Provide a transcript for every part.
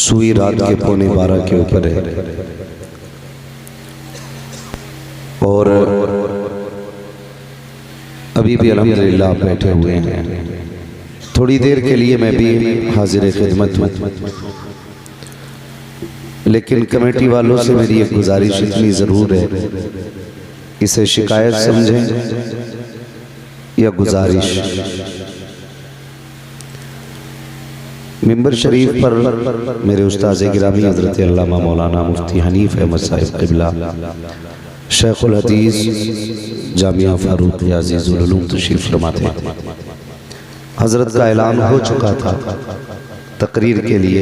सुई रात के 11:15 के ऊपर है और अभी भी अल्हम्दुलिल्लाह आप बैठे हुए हैं। थोड़ी देर के लिए मैं भी हाजिर खिदमत हूँ, लेकिन कमेटी वालों से मेरी एक गुजारिश इतनी ज़रूर है, इसे शिकायत समझें या गुजारिश। मिंबर शरीफ पर मेरे उस्ताद गिरामी हज़रत अल्लामा मौलाना मुफ्ती हनीफ अहमद साहिब क़िबला शेखुल हदीस जामिया फारूक अज़ीज़ुल उलूम तशरीफ़ फरमा थे। हज़रत का ऐलान हो चुका था तकरीर के लिए,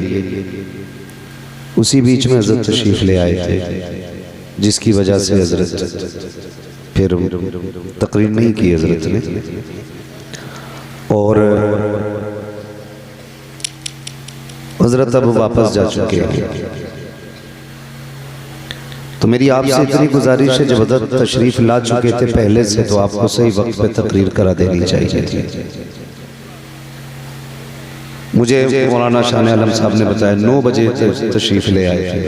उसी बीच में हज़रत तशरीफ़ ले आए थे, जिसकी वजह से हज़रत फिर तकरीर नहीं की हज़रत ने। और हज़रत अब वापस जा चुके हैं, तो मेरी आपसे इतनी गुजारिश है, जब हज़रत तशरीफ़ ला चुके थे पहले से, तो आपको सही वक्त पे तकरीर करा देनी चाहिए थी। मुझे मौलाना शाह आलम साहब ने बताया 9 बजे तशरीफ़ ले आए थे,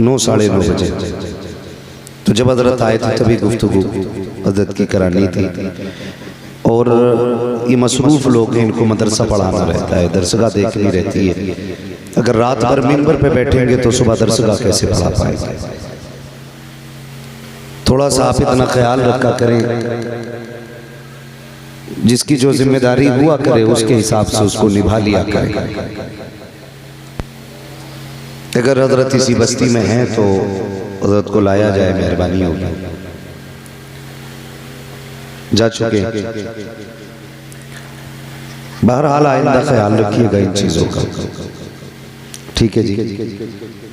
9 साढ़े 9 बजे। तो जब हज़रत आए थे तभी गुफ्तगू हज़रत की करानी थी। और ये मसरूफ़ लोग हैं, इनको मदरसा पढ़ाना रहता है, दरसगाह देखनी रहती है। अगर रात भर मिंबर पे बैठेंगे तो सुबह दरसगाह कैसे पढ़ा पाएंगे? थोड़ा सा आप इतना ख्याल रखा करें, जिसकी जो जिम्मेदारी हुआ करे उसके हिसाब से उसको निभा लिया करें। अगर हज़रत इसी बस्ती में हैं तो हज़रत को लाया जाए, मेहरबानी होगी। जा चुके, बहरहाल आइंदा ख्याल रखिएगा इन चीज़ों का, ठीक है जी।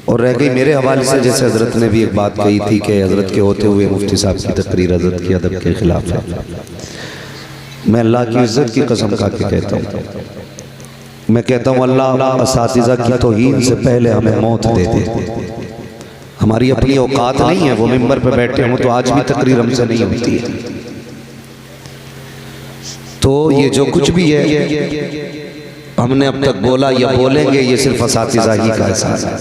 और रह गई मेरे हवाले से, जैसे हज़रत ने भी एक बात कही थी कि हज़रत के होते हुए मुफ्ती साहब की तकरीर हज़रत के अदब के खिलाफ है। मैं अल्लाह की इज्जत की कसम खा के कहता हूँ, मैं कहता हूँ अल्लाह असातिज़ा की तौहीन से पहले हमें मौत दे दे। हमारी अपनी औकात नहीं है, वो मिंबर पे बैठे हों तो आज भी तकरीर हमसे नहीं होती है। तो ये जो कुछ भी है हमने अब तक बोला या बोलेंगे, ये सिर्फ असातिज़ा ही का एहसास है।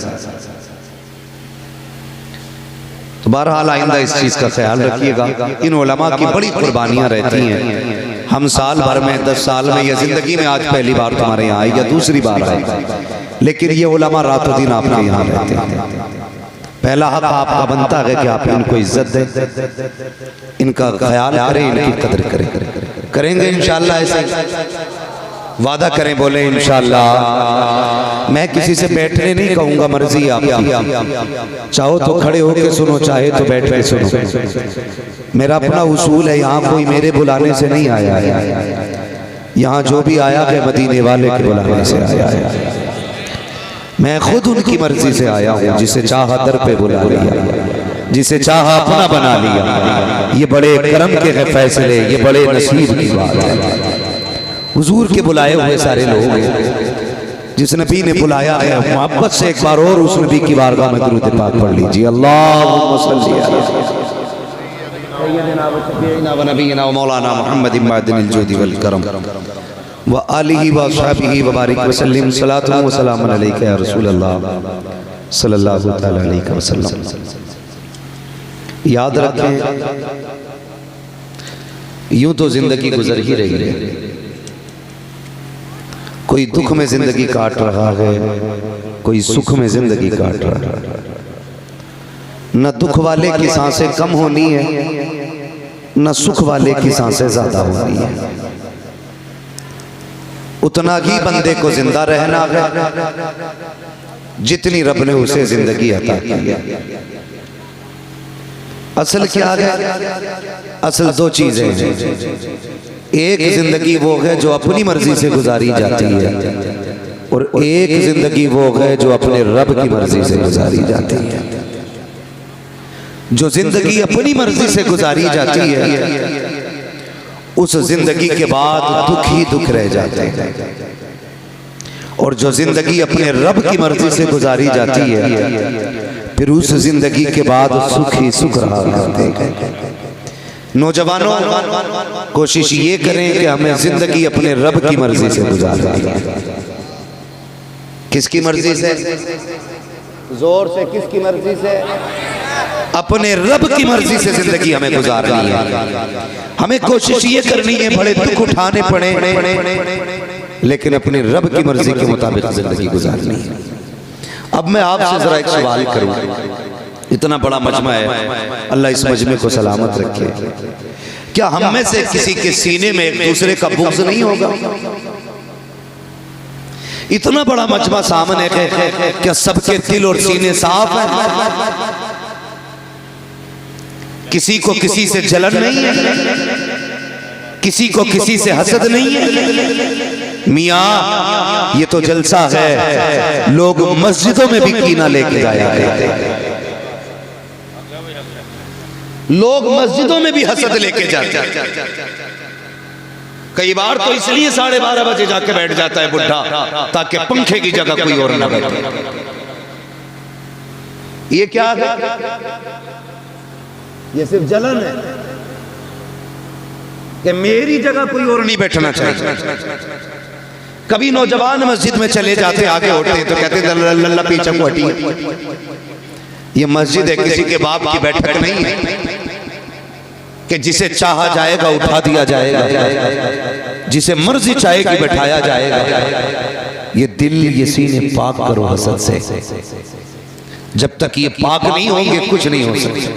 तो बहरहाल आइंदा इस चीज़ का ख्याल रखिएगा। इन उलमा की बड़ी कुर्बानियाँ रहती हैं। हम साल भर में 10 साल में या ज़िंदगी में आज पहली बार तुम्हारे यहाँ आए या दूसरी बार आए, लेकिन ये उलमा रातों दिन आपके यहाँ रहते हैं। पहला हक आपका बनता है कि आप इनको इज्जत दें, इनका ख्याल करें, इनकी कदर करें। करेंगे इंशाअल्लाह, ऐसे वादा करें, बोले इंशाअल्लाह। मैं किसी से बैठने नहीं कहूँगा, मर्जी आपकी, चाहो तो खड़े होकर सुनो, चाहे तो बैठ के सुनो। मेरा अपना उसूल है, यहाँ कोई मेरे बुलाने से नहीं आया है, यहाँ जो भी आया है मदीने वाले के बुलाने से आया है। मैं खुद उनकी मर्जी से आया हूँ, जिसे चाहा दर पे बुला लिया, जिसे चाहा अपना बना लिया। ये बड़े करम के हैं फैसले, ये बड़े नसीब की बात है। हुजूर के बुलाए हुए सारे लोग हैं, जिस नबी ने बुलाया है, मोहब्बत से एक बार और उस नबी की बारगाह में दुरूद पाक पढ़ लीजिए। अल्लाहुम्मा सल्ली अला सय्यिदिना व नबीना व मौलाना मुहम्मदिन मअदिनिल जुदी वल करम व आलिहि व अस्हाबिहि व बारिक व सल्लिम सलातु व सलामुन अलैका या रसूल अल्लाह सल्लल्लाहु तआला अलैहि वसल्लम। याद रखें, यूं तो जिंदगी गुजर ही रही है। कोई दुख में जिंदगी काट रहा है, कोई सुख में जिंदगी काट रहा है। न दुख वाले की सांसें कम होनी है, न सुख वाले की सांसें ज्यादा होनी है। उतना ही बंदे को जिंदा रहना है जितनी रब ने उसे जिंदगी अता की है। असल क्या है? असल 2 चीजें हैं। एक जिंदगी वो है जो अपनी मर्जी से गुजारी जाती है, और एक जिंदगी वो है जो अपने रब की मर्जी से गुजारी जाती है। जो जिंदगी अपनी मर्जी से गुजारी जाती है, उस जिंदगी के बाद दुख ही दुख रह जाते हैं, और जो जिंदगी अपने रब की मर्जी से गुजारी जाती है, फिर उस जिंदगी के बाद सुख ही सुख रहा करते हैं। नौजवानों, कोशिश ये करें कि हमें जिंदगी अपने रब की मर्जी से गुजारें, किसकी मर्जी से? जोर से किसकी मर्जी से? अपने रब की मर्जी से जिंदगी हमें गुजारनी है। हमें कोशिश ये करनी है, बड़े दुख उठाने पड़े, लेकिन अपने रब की मर्जी के मुताबिक जिंदगी गुजारनी है। अब मैं आपसे जरा एक सवाल करूं, इतना बड़ा मजमा है, अल्लाह इस मजमे को सलामत रखे। क्या हम में से किसी के सीने में एक दूसरे का बुग़्ज़ नहीं होगा? इतना बड़ा मजमा सामने है, क्या सबके दिल और सीने साफ हैं? किसी को किसी से जलन नहीं है, किसी को किसी से हसद नहीं है। मियाँ ये तो जलसा है, लोग मस्जिदों में भी कीना लेके जाया करते हैं, लोग मस्जिदों में भी हसद लेके जाते हैं। कई बार तो इसलिए 12:30 बजे जाके बैठ जाता है बुढ़ा, ताकि पंखे की जगह कोई और न बैठे। ये क्या है? ये सिर्फ जलन है कि मेरी जगह कोई और नहीं बैठना चाहिए। कभी नौजवान मस्जिद में चले जाते, आगे होते तो कहते लल्ला पीछे को हटिए। ये मस्जिद है, किसी के बाप की बैठक नहीं है कि जिसे चाहा जाएगा उठा दिया जाएगा, जिसे मर्जी चाहेगी बैठाया जाएगा। ये दिल, ये सीने पाक करो हसद से। जब तक ये पाक नहीं होंगे कुछ नहीं हो सकता,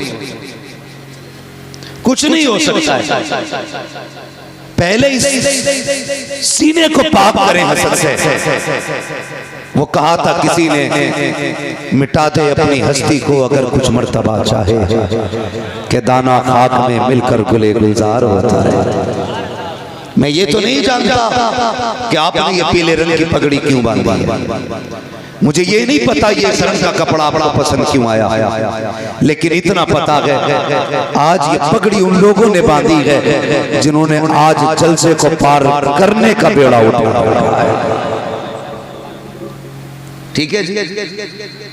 कुछ नहीं हो सकता है। पहले इस सीने को पाक करें हसद से। वो कहा था किसी ने, मिटा दे अपनी हस्ती को अगर कुछ मर्तबा चाहे, कि दाना खाक में मिलकर गुले गुलजार होता है। मैं ये तो नहीं जानता कि आपने ये पीले रंग की पगड़ी क्यों बांधी है, मुझे ये नहीं पता ये इस रंग का कपड़ा आपको पसंद क्यों आया, लेकिन इतना पता है आज ये पगड़ी उन लोगों ने बांधी है जिन्होंने आज जलसे को पार करने का बेड़ा उठाया है। ठीक है जी,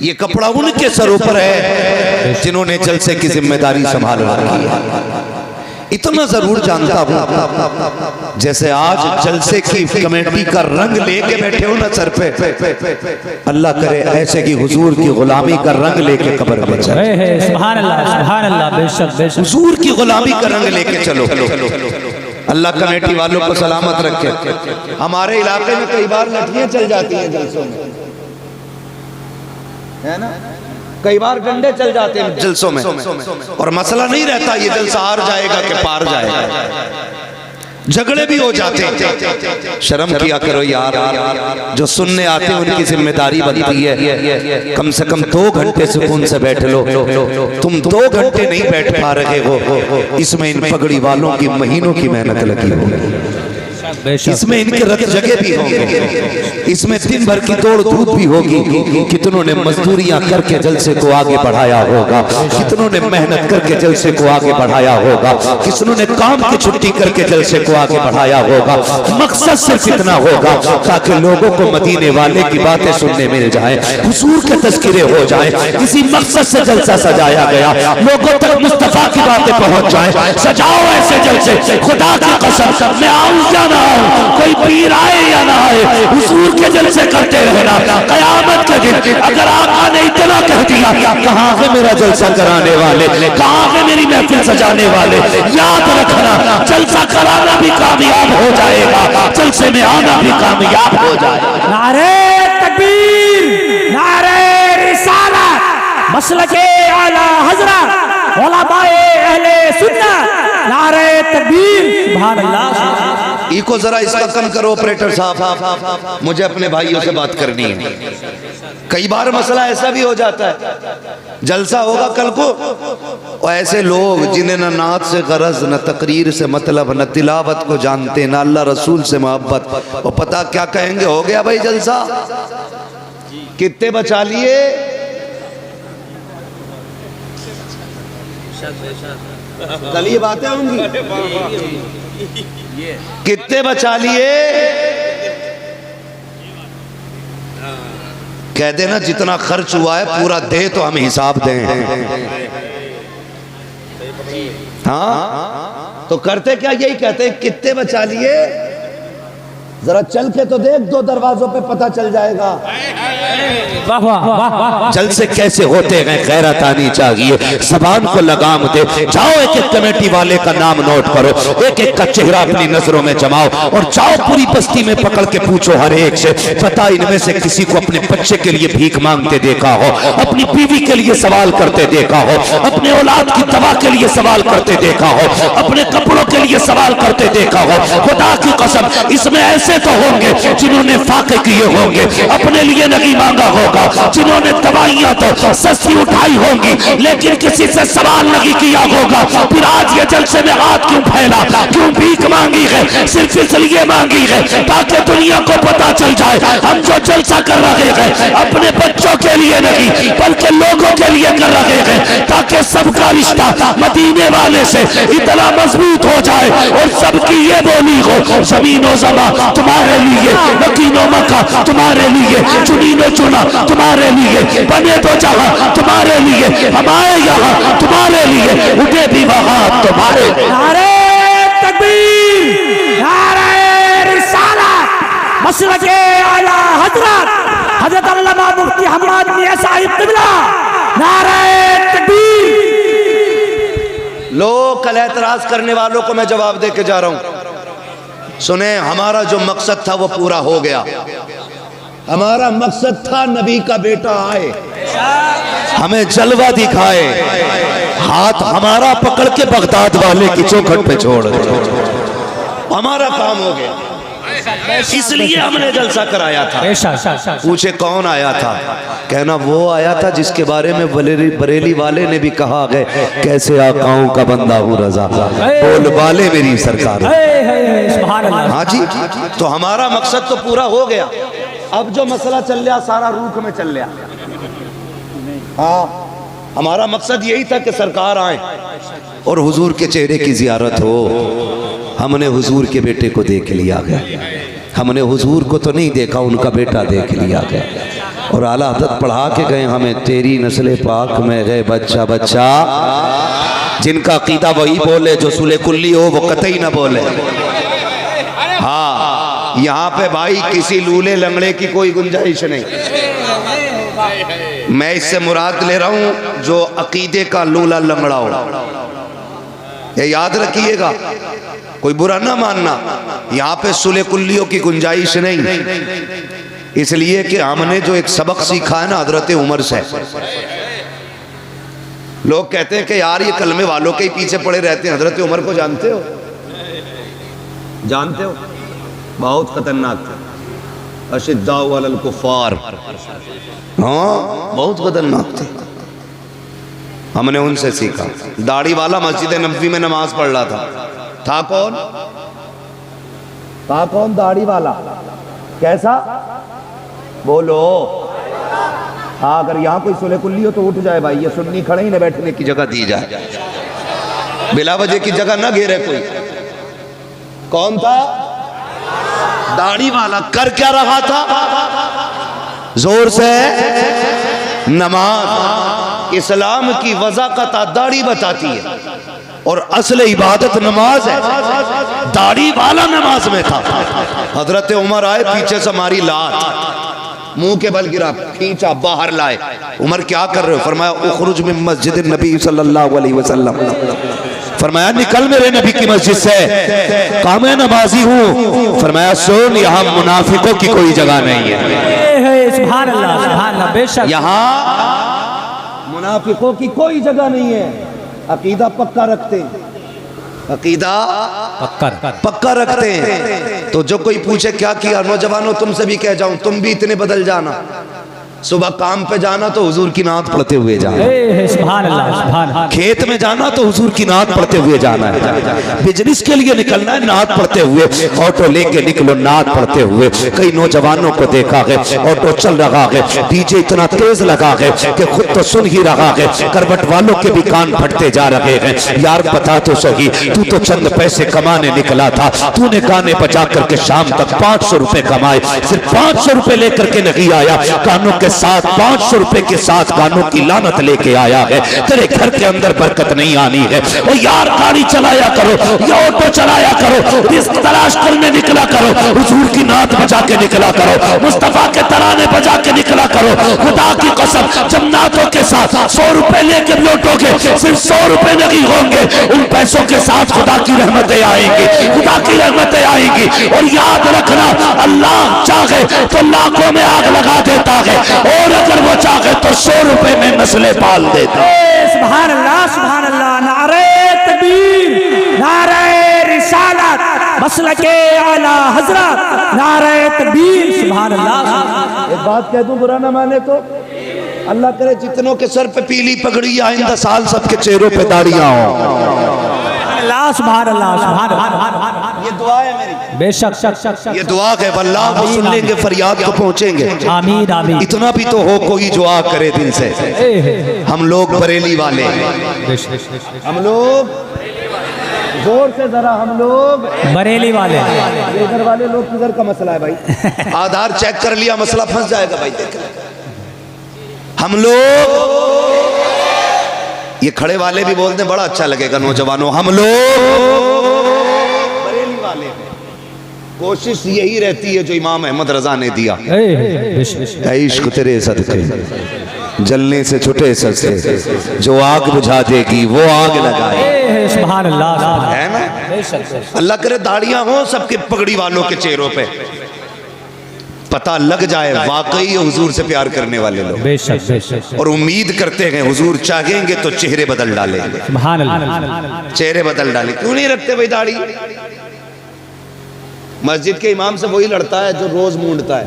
ये कपड़ा उनके सरों पर है जिन्होंने जलसे की जिम्मेदारी संभाल रखी है। इतना जरूर जानता हूं, जैसे आज जलसे की कमेटी का रंग लेके बैठे हो ना सर पे, अल्लाह करे ऐसे की हुजूर की गुलामी का रंग लेके कब्र में जाए। सुभान अल्लाह, सुभान अल्लाह, बेशक बेशक। हुजूर की गुलामी का रंग लेके चलो। अल्लाह कमेटी वालों को सलामत रखे। हमारे इलाके में कई बार लठियां चल जाती हैं जलसों में, है ना, कई बार डंडे चल जाते हैं जलसों में, और मसला नहीं रहता ये जलसा हार जाएगा कि पार जाएगा, झगड़े भी हो जाते हैं। शर्म किया करो यार, जो सुनने आते हैं उनकी जिम्मेदारी बनती है कम से कम 2 घंटे सुकून से बैठ लो। तुम 2 घंटे नहीं बैठ पा रहे हो, इसमें इन पगड़ी वालों की महीनों की मेहनत लगी होगी, इसमें इनके रत जगह भी होंगे, इसमें दिन भर की दौड़ धूप भी होगी। कितनों ने मजदूरियां करके जलसे को आगे बढ़ाया होगा, कितनों ने मेहनत करके जलसे को आगे बढ़ाया होगा, कितनों ने काम की छुट्टी करके जलसे को आगे बढ़ाया होगा। मकसद सिर्फ इतना होगा ताकि लोगों को मदीने वाले की बातें सुनने मिल जाए, हुजूर के तज़किरे हो जाए। किसी मकसद से जलसा सजाया गया, लोगों तक मुस्तफा की बातें पहुंच जाए। सजाओ ऐसे जलसे, खुदा की कसम, मैं आऊं या ना आऊं, कोई पीर आए या ना आए, हुजूर के जलसे करते रहना। कयामत के दिन अगर आका ने इतना कह दिया, कहाँ है मेरा जलसा कराने वाले, कहाँ है मेरी महफिल सजाने वाले, याद रखना जलसा कराना भी कामयाब हो जाएगा, जलसे में आना भी कामयाब हो जाएगा। नारे तकबीर, नारे रिसालत, मसलके आला हज़रत, उलमाए अहले सुन्नत, नारे तकबीर, सुभान अल्लाह। इको जरा इसका कम करो ऑपरेटर साहब, मुझे अपने भाइयों से बात करनी है। कई बार मसला ऐसा भी हो जाता है, जलसा होगा कल को, और ऐसे लोग जिन्हें न नात से गरज, न तकरीर से मतलब, न तिलावत को जानते, न अल्लाह रसूल से मोहब्बत, और पता क्या कहेंगे, हो गया भाई जलसा, कितने बचा लिए, कल ये बातें होंगी, कितने बचा लिए, कह देना जितना खर्च हुआ है पूरा दे तो हम हिसाब दें। हाँ तो करते क्या, यही कहते हैं कितने बचा लिए, जरा चल के तो देख, 2 दरवाजों पे पता चल जाएगा। वाह वाह वाह वाह। जलसे कैसे होते हैं गैरत आनी चाहिए, जबान को लगाम दे। जाओ एक एक कमेटी वाले का नाम नोट करो, एक एक का चेहरा अपनी नजरों में जमाओ और जाओ पूरी बस्ती में पकड़ के पूछो हर एक से, पता इनमें से किसी को अपने बच्चे के लिए भीख मांगते देखा हो, अपनी बीवी के लिए सवाल करते देखा हो, अपने औलाद की दवा के लिए सवाल करते देखा हो, अपने कपड़ों के लिए सवाल करते देखा हो। खुदा की कसम इसमें ऐसे तो होंगे जिन्होंने फाके किए होंगे, अपने लिए नहीं मांगा होगा, जिन्होंने दवाइयां तो सस्ती उठाई होंगी लेकिन किसी से सवाल नहीं किया होगा। फिर आज ये जलसे में हाथ क्यों फैला, क्यों भीख मांगी है? सिर्फ इसलिए मांगी है ताकि दुनिया को पता चल जाए हम जो जलसा कर रहे हैं अपने बच्चों के लिए नहीं बल्कि लोगों के लिए कर रहे हैं, ताकि सबका रिश्ता मदीने वाले से इतना मजबूत हो जाए और सबकी ये बोली हो, जमीनो ज़मा तुम्हारे लिए, मकीनो मक्का तुम्हारे लिए, चुनीनो चुना तुम्हारे लिए, बने तो जहां तुम्हारे लिए, हमारे यहाँ तुम्हारे लिए, उठे भी वहां तुम्हारे लिए। नारे तकबीर, नारे रिसालत, मसलके आला हजरत हजरत अल्लामा मुफ्ती हम्मद मियां साहिब क़िबला, नारे तकबीर। लोग कल एतराज करने वालों को मैं जवाब दे के जा रहा हूं। सुने, हमारा जो मकसद था वो पूरा हो गया। हमारा मकसद था नबी का बेटा आए, हमें जलवा दिखाए, हाथ हमारा पकड़ के बगदाद वाले की चौखट पे छोड़ दे। हमारा काम हो गया, इसलिए हमने जलसा कराया था। पूछे कौन आया था? कहना वो आया था जिसके बारे में बरेली वाले ने भी कहा गए, कैसे आकाओं का बंदा हूँ रजा, बोल वाले मेरी सरकार। हाँ जी, तो हमारा मकसद तो पूरा हो गया। अब जो मसला चल रहा सारा रूख में चल रहा। हाँ, हमारा मकसद यही था कि सरकार आए और हुजूर के चेहरे की जियारत हो। हमने हुजूर के बेटे को देख लिया गया, हमने हुजूर को तो नहीं देखा, उनका बेटा देख लिया गया। और आला हज़रत पढ़ा के गए हमें, तेरी नस्ल पाक में गए बच्चा बच्चा, जिनका अकीदा वही बोले जो सुले कुल्ली हो वो कतई ना बोले। हाँ, यहाँ पे भाई किसी लूले लंगड़े की कोई गुंजाइश नहीं। मैं इससे मुराद ले रहा हूँ जो अकीदे का लूला लंगड़ा हो। ये याद रखिएगा, कोई बुरा ना मानना, यहाँ पे सुले कुल्लियों की गुंजाइश नहीं। इसलिए कि हमने जो एक सबक सीखा है ना हजरत उमर से। लोग कहते हैं कि यार ये कलमे वालों के ही पीछे पड़े रहते हैं। हजरत उमर को जानते हो? जानते हो? बहुत खतरनाक थे, अशिद्दाउ अलल कुफ्फार। हाँ, बहुत खतरनाक थे। हमने उनसे सीखा। दाढ़ी वाला मस्जिद नबवी में नमाज पढ़ रहा था कौन? था कौन दाढ़ी वाला? कैसा? बोलो। हाँ, अगर यहाँ कोई सुले कुल्ली हो तो उठ जाए भाई, ये सुन्नी खड़े ही न बैठने की जगह दी जाए, बिला वजह की जगह ना घेरे कोई। कौन था? दाढ़ी वाला। कर क्या रहा था? जोर से नमाज। इस्लाम की वज़ाक़त दाढ़ी बताती है और असल इबादत नमाज है। दाढ़ी वाला नमाज में था। हजरत उमर आए, पीछे से मारी लात, मुंह के बल गिरा, खींचा, बाहर लाए। उमर क्या कर रहे हो? फरमाया उखरुज मिन मस्जिद नबी सल्लल्लाहु अलैहि वसल्लम। फरमाया निकल मेरे नबी की मस्जिद से। कहा मैं नमाजी हूँ। फरमाया सुन, यहाँ मुनाफिकों की कोई जगह नहीं है। सुभान अल्लाह, सुभान अल्लाह, बेशक यहाँ मुनाफिकों की कोई जगह नहीं है। अकीदा पक्का रखते हैं, अकीदा पक्का रखते हैं। तो जो कोई पूछे क्या किया, नौजवानों तुमसे भी कह जाऊं, तुम भी इतने बदल जाना। सुबह काम पे जाना तो हुजूर की नात पढ़ते हुए जाना, सुभान अल्लाह, सुभान अल्लाह। खेत में जाना तो हुजूर की नात पढ़ते हुए जाना है, बिजनेस के लिए निकलना है नात पढ़ते हुए, ऑटो लेके निकलो नात पढ़ते हुए। कई नौजवानों को देखा है ऑटो चल रहा है, डीजे इतना तेज लगा है कि खुद तो सुन ही रहा है, करवट वालों के भी कान फटते जा रहे हैं। यार बता तो सही, तू तो चंद पैसे कमाने निकला था, तूने गाने बजा करके शाम तक 500 रुपए कमाए, सिर्फ 500 रुपए लेकर के नहीं आया, कानों के साथ 500 रुपए के साथ गानों की लानत लेके आया है, तेरे घर के अंदर बरकत नहीं आनी है। ओ यार गाड़ी चलाया करो या ऑटो चलाया करो, रिस्क तलाश करने निकला करो, हुजूर की नात बजा के निकला करो, मुस्तफा के तराने बजा के निकला करो। खुदा की कसम जब नातों के साथ 100 रुपए लेके लौटोगे, सिर्फ 100 रुपए नहीं होंगे, उन पैसों के साथ खुदा की रहमतें आएंगी, खुदा की रहमतें आएंगी। और याद रखना, अल्लाह चाहे तो लाखों में आग लगा देता है, और अगर वो चाहे तो 100 रुपए में मसले पाल देता है। सुभान अल्लाह, सुभान अल्लाह। नारे तकबीर, नारे रिसालत, मसलके आला हजरत, नारे तकबीर, सुभान अल्लाह। एक बात कह दूं, बुरा ना माने तो, अल्लाह करे जितनों के सर पे पीली पगड़ी, आइंदा साल सबके चेहरों पे दाढ़ियां हो। अल्लाह, सुभान अल्लाह, सुभान अल्लाह। ये दुआ है मेरी, बेशक ये दुआ है, वल्लाह वो सुन लेंगे, फरियाद को पहुंचेंगे। आमीन आमीन। इतना भी तो हो कोई दुआ करे दिल से। हम लोग बरेली वाले, हम लोग जोर से जरा, हम लोग बरेली वाले, इधर वाले लोग किधर का मसला है भाई? आधार चेक कर लिया, मसला फंस जाएगा भाई। देख हम लोग, ये खड़े वाले भी बोलते हैं, बड़ा अच्छा लगेगा नौजवानों, हम लोग बरेली वाले हैं। कोशिश यही रहती है जो इमाम अहमद रजा ने दिया, इश्क तेरे सदके जलने से छुटे ससे, जो आग बुझा देगी वो आग लगाए। सुभान अल्लाह, है ना? अल्लाह करे दाढ़ियां हो सबके पगड़ी वालों के चेहरों पे, पता लग जाए वाकई हुजूर से प्यार करने वाले लोग। बेशक बेशक। और उम्मीद करते हैं हुजूर चाहेंगे तो चेहरे बदल डालेंगे, सुभान अल्लाह। चेहरे बदल डाले। क्यों नहीं रखते भाई दाढ़ी? मस्जिद के इमाम से वही लड़ता है जो रोज मूंढता है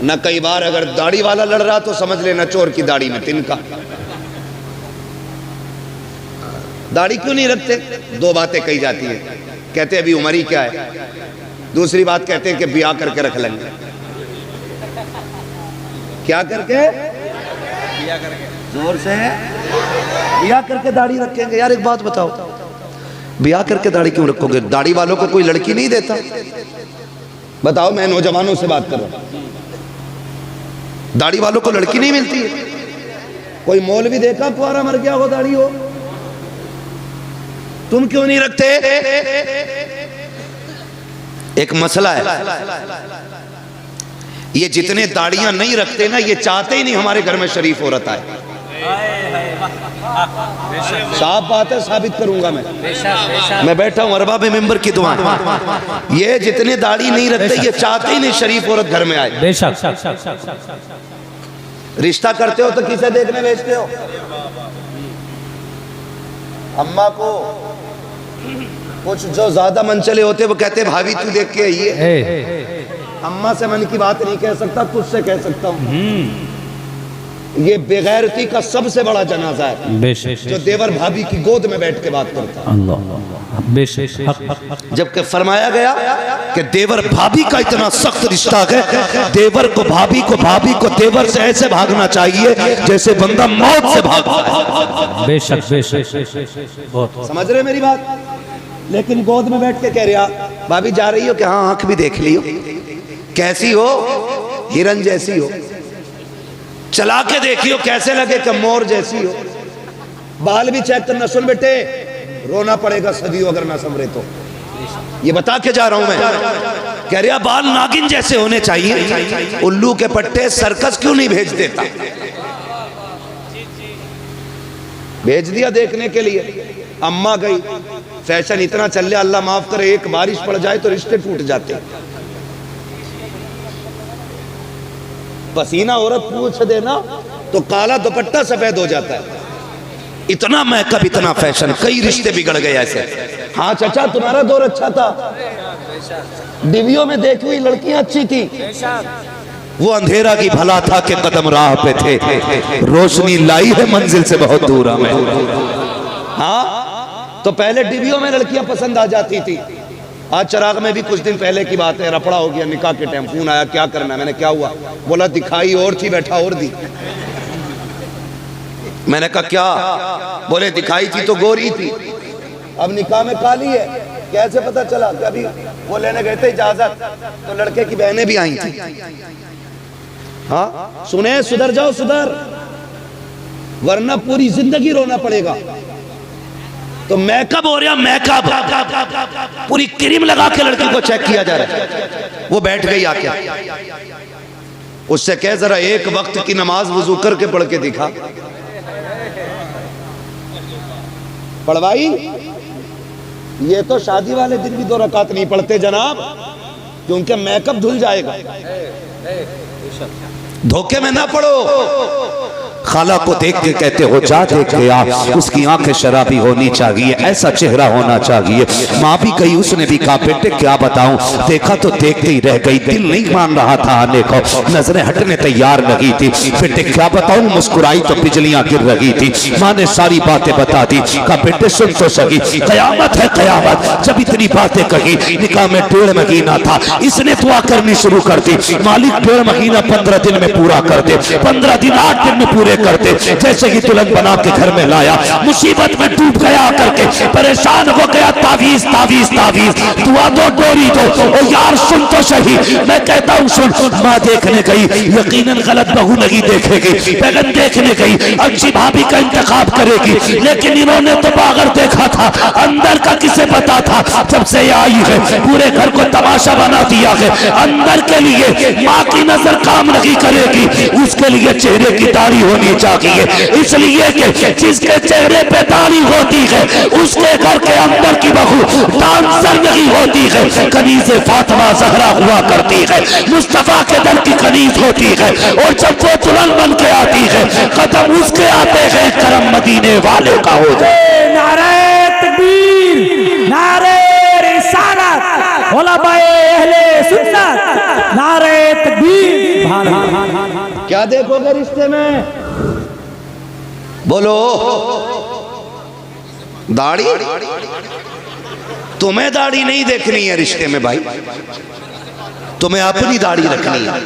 ना। कई बार अगर दाढ़ी वाला लड़ रहा तो समझ लेना चोर की दाढ़ी में तिनका। दाढ़ी क्यों नहीं रखते? दो बातें कही जाती है, कहते अभी उम्र ही क्या है, दूसरी बात कहते हैं कि ब्याह करके रख लेंगे। क्या करके? जोर से ब्याह करके दाढ़ी रखेंगे। यार एक बात बताओ, ब्याह करके दाढ़ी क्यों रखोगे? दाढ़ी वालों को कोई लड़की नहीं देता? बताओ, मैं नौजवानों से बात कर रहा हूं, दाढ़ी वालों को लड़की नहीं मिलती है? कोई मौलवी देखा कुआरा मर गया हो दाढ़ी हो? तुम क्यों नहीं रखते? एक मसला है, ये जितने दाढ़ियां नहीं रखते ना, ये चाहते ही नहीं हमारे घर में शरीफ औरत आए। साफ बात है, साबित करूंगा मैं बैठा हूं अरबाब मेंबर की दुआ। ये जितने दाढ़ी नहीं रखते, ये चाहते ही नहीं शरीफ औरत घर में आए। बेशक। रिश्ता करते हो तो किसे देखने भेजते हो? अम्मा को। कुछ जो ज्यादा मनचले होते वो कहते भाभी तू देख के आइए। अम्मा से मन की बात नहीं कह सकता, तुझसे कह सकता हूँ। ये बेगैरती का सबसे बड़ा जनाजा है जो देवर भाभी की गोद में बैठ के बात करता है। जबकि फरमाया गया कि देवर भाभी का इतना सख्त रिश्ता है, देवर को भाभी को देवर से ऐसे भागना चाहिए जैसे बंदा मौत से भागता है। बेशक बेशक। समझ रहे मेरी बात? लेकिन गोद में बैठ के कह रहा, भाभी जा रही हो? कि हाँ, आंख भी देख लियो, कैसी हो? हिरन जैसी हो। चला के देखियो कैसे लगे कि मोर जैसी हो। बाल भी चेक करना। सुन बेटे, रोना पड़ेगा सदियों अगर ना संभरे तो। ये बता के जा रहा हूं मैं। कह रहा बाल नागिन जैसे होने चाहिए। उल्लू के पट्टे सर्कस क्यों नहीं भेज देता? भेज दिया देखने के लिए। अम्मा गई, फैशन इतना चल रहा, अल्लाह माफ करे, एक बारिश पड़ जाए तो रिश्ते टूट जाते। पसीना औरत पूछ देना तो काला दुपट्टा सफेद हो जाता है। इतना मेकअप, इतना फैशन, कई रिश्ते बिगड़ गए ऐसे। हाँ चाचा, तुम्हारा दौर अच्छा था, डिवियों में देखी हुई लड़कियां अच्छी थी, वो अंधेरा की भला था कि कदम राह पे थे, रोशनी लाई है मंजिल से बहुत दूर हमें। हाँ, तो पहले डिवियों में लड़कियां पसंद आ जाती थी। आज चिराग में भी कुछ दिन पहले की बात है, रफड़ा हो गया निकाह के टाइम। फोन आया, क्या करना है? मैंने क्या हुआ? बोला दिखाई और थी, बैठा और दी। मैंने कहा क्या? बोले दिखाई थी तो गोरी थी, अब निकाह में काली है। कैसे पता चला? कि अभी वो लेने गए थे इजाजत, तो लड़के की बहनें भी आई थी। हाँ सुने, सुधर जाओ सुधर, वरना पूरी जिंदगी रोना पड़ेगा। तो मेकअप हो रहा, मेकअप पूरी क्रीम लगा के लड़की को चेक किया जा रहा है। वो बैठ गई आके, उससे कह जरा एक वक्त की नमाज वजू करके पढ़ के दिखा। पढ़वाई, ये तो शादी वाले दिन भी 2 रकात नहीं पढ़ते जनाब, क्योंकि मेकअप धुल जाएगा। धोखे में ना पड़ो। खाला को देख के कहते हो जा देख के आ, उसकी आंखें शराबी होनी चाहिए, ऐसा चेहरा होना चाहिए। माँ भी गई, उसने भी कहा बेटे क्या बताऊं, देखा तो देखते ही रह गई, दिल नहीं मान रहा था आने को, नजरें हटने तैयार लगी थी। बेटे क्या बताऊं, मुस्कुराई तो बिजलियां गिर रही थी। माँ ने सारी बातें बता दी। कहा बेटे सुन तो सही, कयामत है कयामत। जब इतनी बातें कही, निकाह में 1.5 महीना था, इसने दुआ करनी शुरू कर दी, मालिक 1.5 महीना 15 दिन में पूरा कर दे। 15 दिन 8 दिन में पूरे करते। जैसे ही दुल्हन बना के घर में लाया, मुसीबत में डूब गया करके परेशान हो गया। तावीज तावीज तावीज, दुआ दो डोरी दो। ओ यार सुन तो सही, मैं कहता हूँ सुन। माँ देखने गई, यकीनन गलत बहू नहीं देखेगी, बेगम देखने गई, अच्छी भाभी का इंतखाब करेगी, लेकिन इन्होंने तो बागर देखा था, अंदर का किसे पता था। जब से आई है पूरे घर को तमाशा बना दिया है। अंदर के लिए माँ की नजर काम नहीं करेगी, उसके लिए चेहरे की दाढ़ी होनी चाहिए, इसलिए कि जिसके चेहरे पे दाढ़ी होती है उसके घर के अंदर की बहू डांसर नहीं होती है। कनीज़े फातिमा ज़हरा हुआ करती है, मुस्तफा के दर की कनीज होती है, और जब वो दुल्हन बन के आती है, कदम उसके आते हैं, करम मदीने वाले का हो जाए। नारे तकबीर, नारे रिसालत, उलमाए अहले सुन्नत, नारे तकबीर। क्या देखोगे रिश्ते में? बोलो। दाढ़ी? तुम्हें दाढ़ी नहीं देखनी है रिश्ते में भाई, तुम्हें अपनी दाढ़ी रखनी है,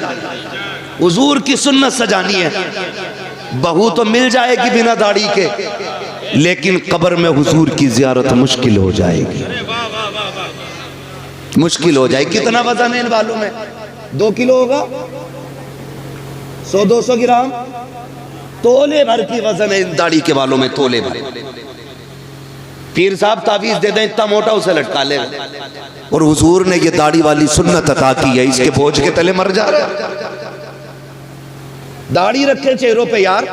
हुजूर की सुन्नत सजानी है। बहू तो मिल जाएगी बिना दाढ़ी के, लेकिन कब्र में हुजूर की जियारत मुश्किल हो जाएगी, मुश्किल हो जाएगी। कितना वजन है इन बालों में? 2 किलो होगा, 100-200 ग्राम, तोले भर की वजन है इन दाढ़ी के बालों में, तोले भर। पीर साहब तावीज दे दें इतना मोटा, उसे लटका ले। और हुजूर ने ये दाढ़ी वाली सुन्नत अता की है, इसके बोझ के तले मर जा रहा है। दाढ़ी रखे चेहरों पे यार।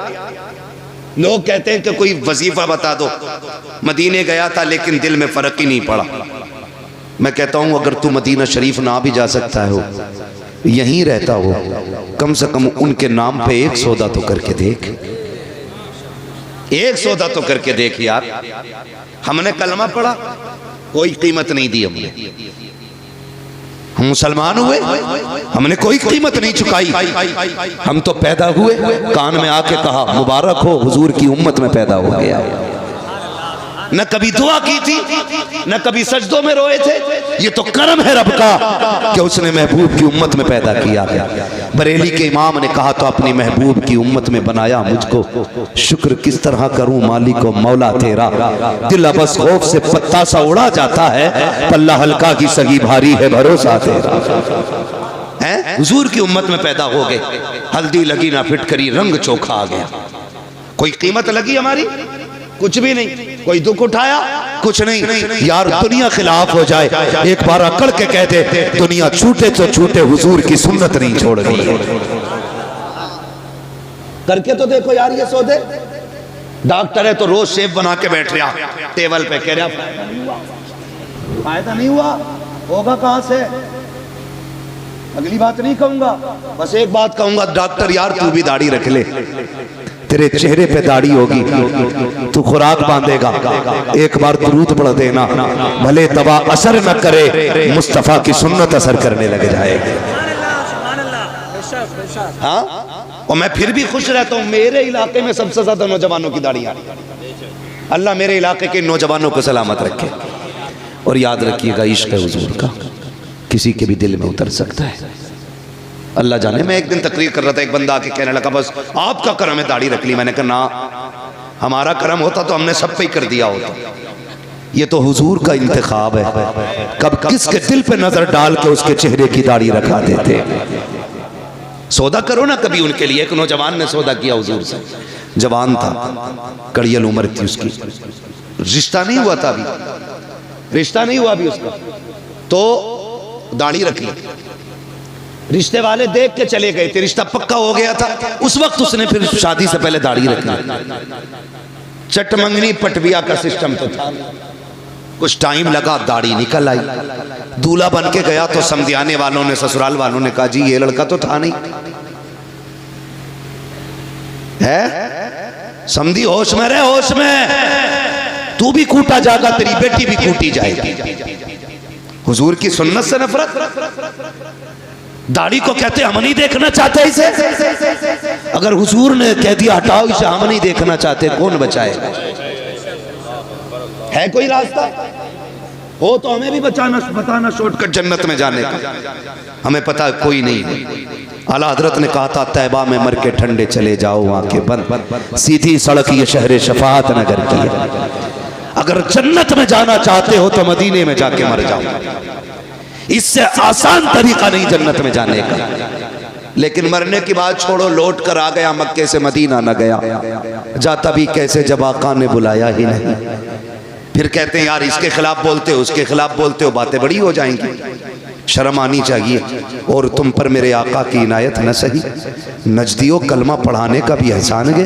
लोग कहते हैं कि कोई वजीफा बता दो, मदीने गया था लेकिन दिल में फर्क ही नहीं पड़ा। मैं कहता हूं अगर तू मदीना शरीफ ना भी जा सकता हो, यहीं रहता हो, कम से कम उनके नाम पे एक सौदा तो करके देख, एक सौदा तो करके देख यार। हमने कलमा पढ़ा, कोई कीमत नहीं दी हमने, हम मुसलमान हुए, हमने कोई कीमत नहीं चुकाई। हम तो पैदा हुए, कान में आके कहा मुबारक हो, हुजूर की उम्मत में पैदा हो गया। न कभी दुआ की थी, न कभी सजदों में रोए थे। ये तो करम है रब का कि उसने महबूब की उम्मत में पैदा किया। बरेली के इमाम ने कहा तो अपनी महबूब की उम्मत में बनाया मुझको, शुक्र किस तरह करूं मालिक व मौला तेरा। दिल बस खौफ से पत्ता सा उड़ा जाता है, पल्ला हल्का की सगी भारी है भरोसा तेरा। हैं हुजूर की उम्मत में पैदा हो गए, हल्दी लगी ना फिटकरी, रंग चोखा आ गया। कोई कीमत लगी हमारी? कुछ भी नहीं। कोई दुख उठाया? कुछ नहीं। यार दुनिया खिलाफ हो जाए, एक बार अकड़ के कहते दुनिया छूटे तो छूटे, हुजूर की सुन्नत नहीं छोड़नी है। करके तो देखो यार ये सौदे। डॉक्टर है तो रोज शेप बना के बैठ रहा टेबल पे, कह रहा फायदा नहीं हुआ, होगा कहां से? अगली बात नहीं कहूंगा, बस एक बात कहूंगा, डॉक्टर यार तू भी दाढ़ी रख ले, तेरे चेहरे पे दाढ़ी होगी, तू खुराक बांधेगा, एक बार दुरूद पढ़ देना, भले दवा असर न करे, मुस्तफा की सुन्नत असर करने लग जाएगी। हाँ, और मैं फिर भी खुश रहता हूँ, मेरे इलाके में सबसे ज्यादा नौजवानों की दाढ़ियां। अल्लाह मेरे इलाके के नौजवानों को सलामत रखे। और याद रखिएगा इश्क हुजूर का किसी के भी दिल में उतर सकता है। अल्लाह जाने, मैं एक दिन तकरीर कर रहा था, एक बंदा आके कहने लगा बस आपका करम है दाढ़ी रख ली। मैंने कहा ना, हमारा करम होता तो हमने सब पे ही कर दिया होता। ये तो हुजूर का इंतखाब है, कब किसके दिल पे नजर डाल के उसके चेहरे की दाढ़ी रखा देते। सौदा करो ना कभी उनके लिए। एक नौजवान ने सौदा किया हुजूर से, जवान था, कड़ियल उम्र थी उसकी, रिश्ता नहीं हुआ था अभी, रिश्ता नहीं हुआ अभी उसका, तो दाढ़ी रख ली। रिश्ते वाले देख के चले गए थे, रिश्ता पक्का हो गया था। उस वक्त उसने फिर शादी से पहले दाढ़ी रख ली। चटमंगनी पटविया का सिस्टम तो था, कुछ टाइम लगा, दाढ़ी निकल आई। दूल्हा बन के गया तो समझाने वालों ने, ससुराल वालों ने कहा जी ये लड़का तो था नहीं है, समझी होश में रहे, होश में, तू भी कूटा जाएगा, तेरी बेटी भी कूटी जाएगी। हुजूर की सुन्नत से नफरत, दाढ़ी को कहते हम नहीं देखना चाहते इसे। अगर हुजूर ने कह दिया हटाओ इसे, हम नहीं देखना चाहते, कौन बचाएगा? है कोई रास्ता? हो तो हमें भी बताना शॉर्टकट जन्नत में जाने का। हमें पता कोई नहीं। आला हजरत ने कहा था तैबा में मर के ठंडे चले जाओ, आंखें बंद, सीधी सड़क ये शहर शफात नगर की है। अगर जन्नत में जाना चाहते हो तो मदीने में जाके मर जाओ, इससे आसान तरीका नहीं जन्नत में जाने का। लेकिन मरने की बात छोड़ो, लौट कर आ गया, मक्के से मदीना न गया, जाता भी कैसे जब आका ने बुलाया ही नहीं। फिर कहते हैं यार इसके खिलाफ बोलते हो, उसके खिलाफ बोलते हो, बातें बड़ी हो जाएंगी, शर्म आनी चाहिए। और तुम पर मेरे आका की इनायत न सही, नजदियों कलमा पढ़ाने का भी एहसान है।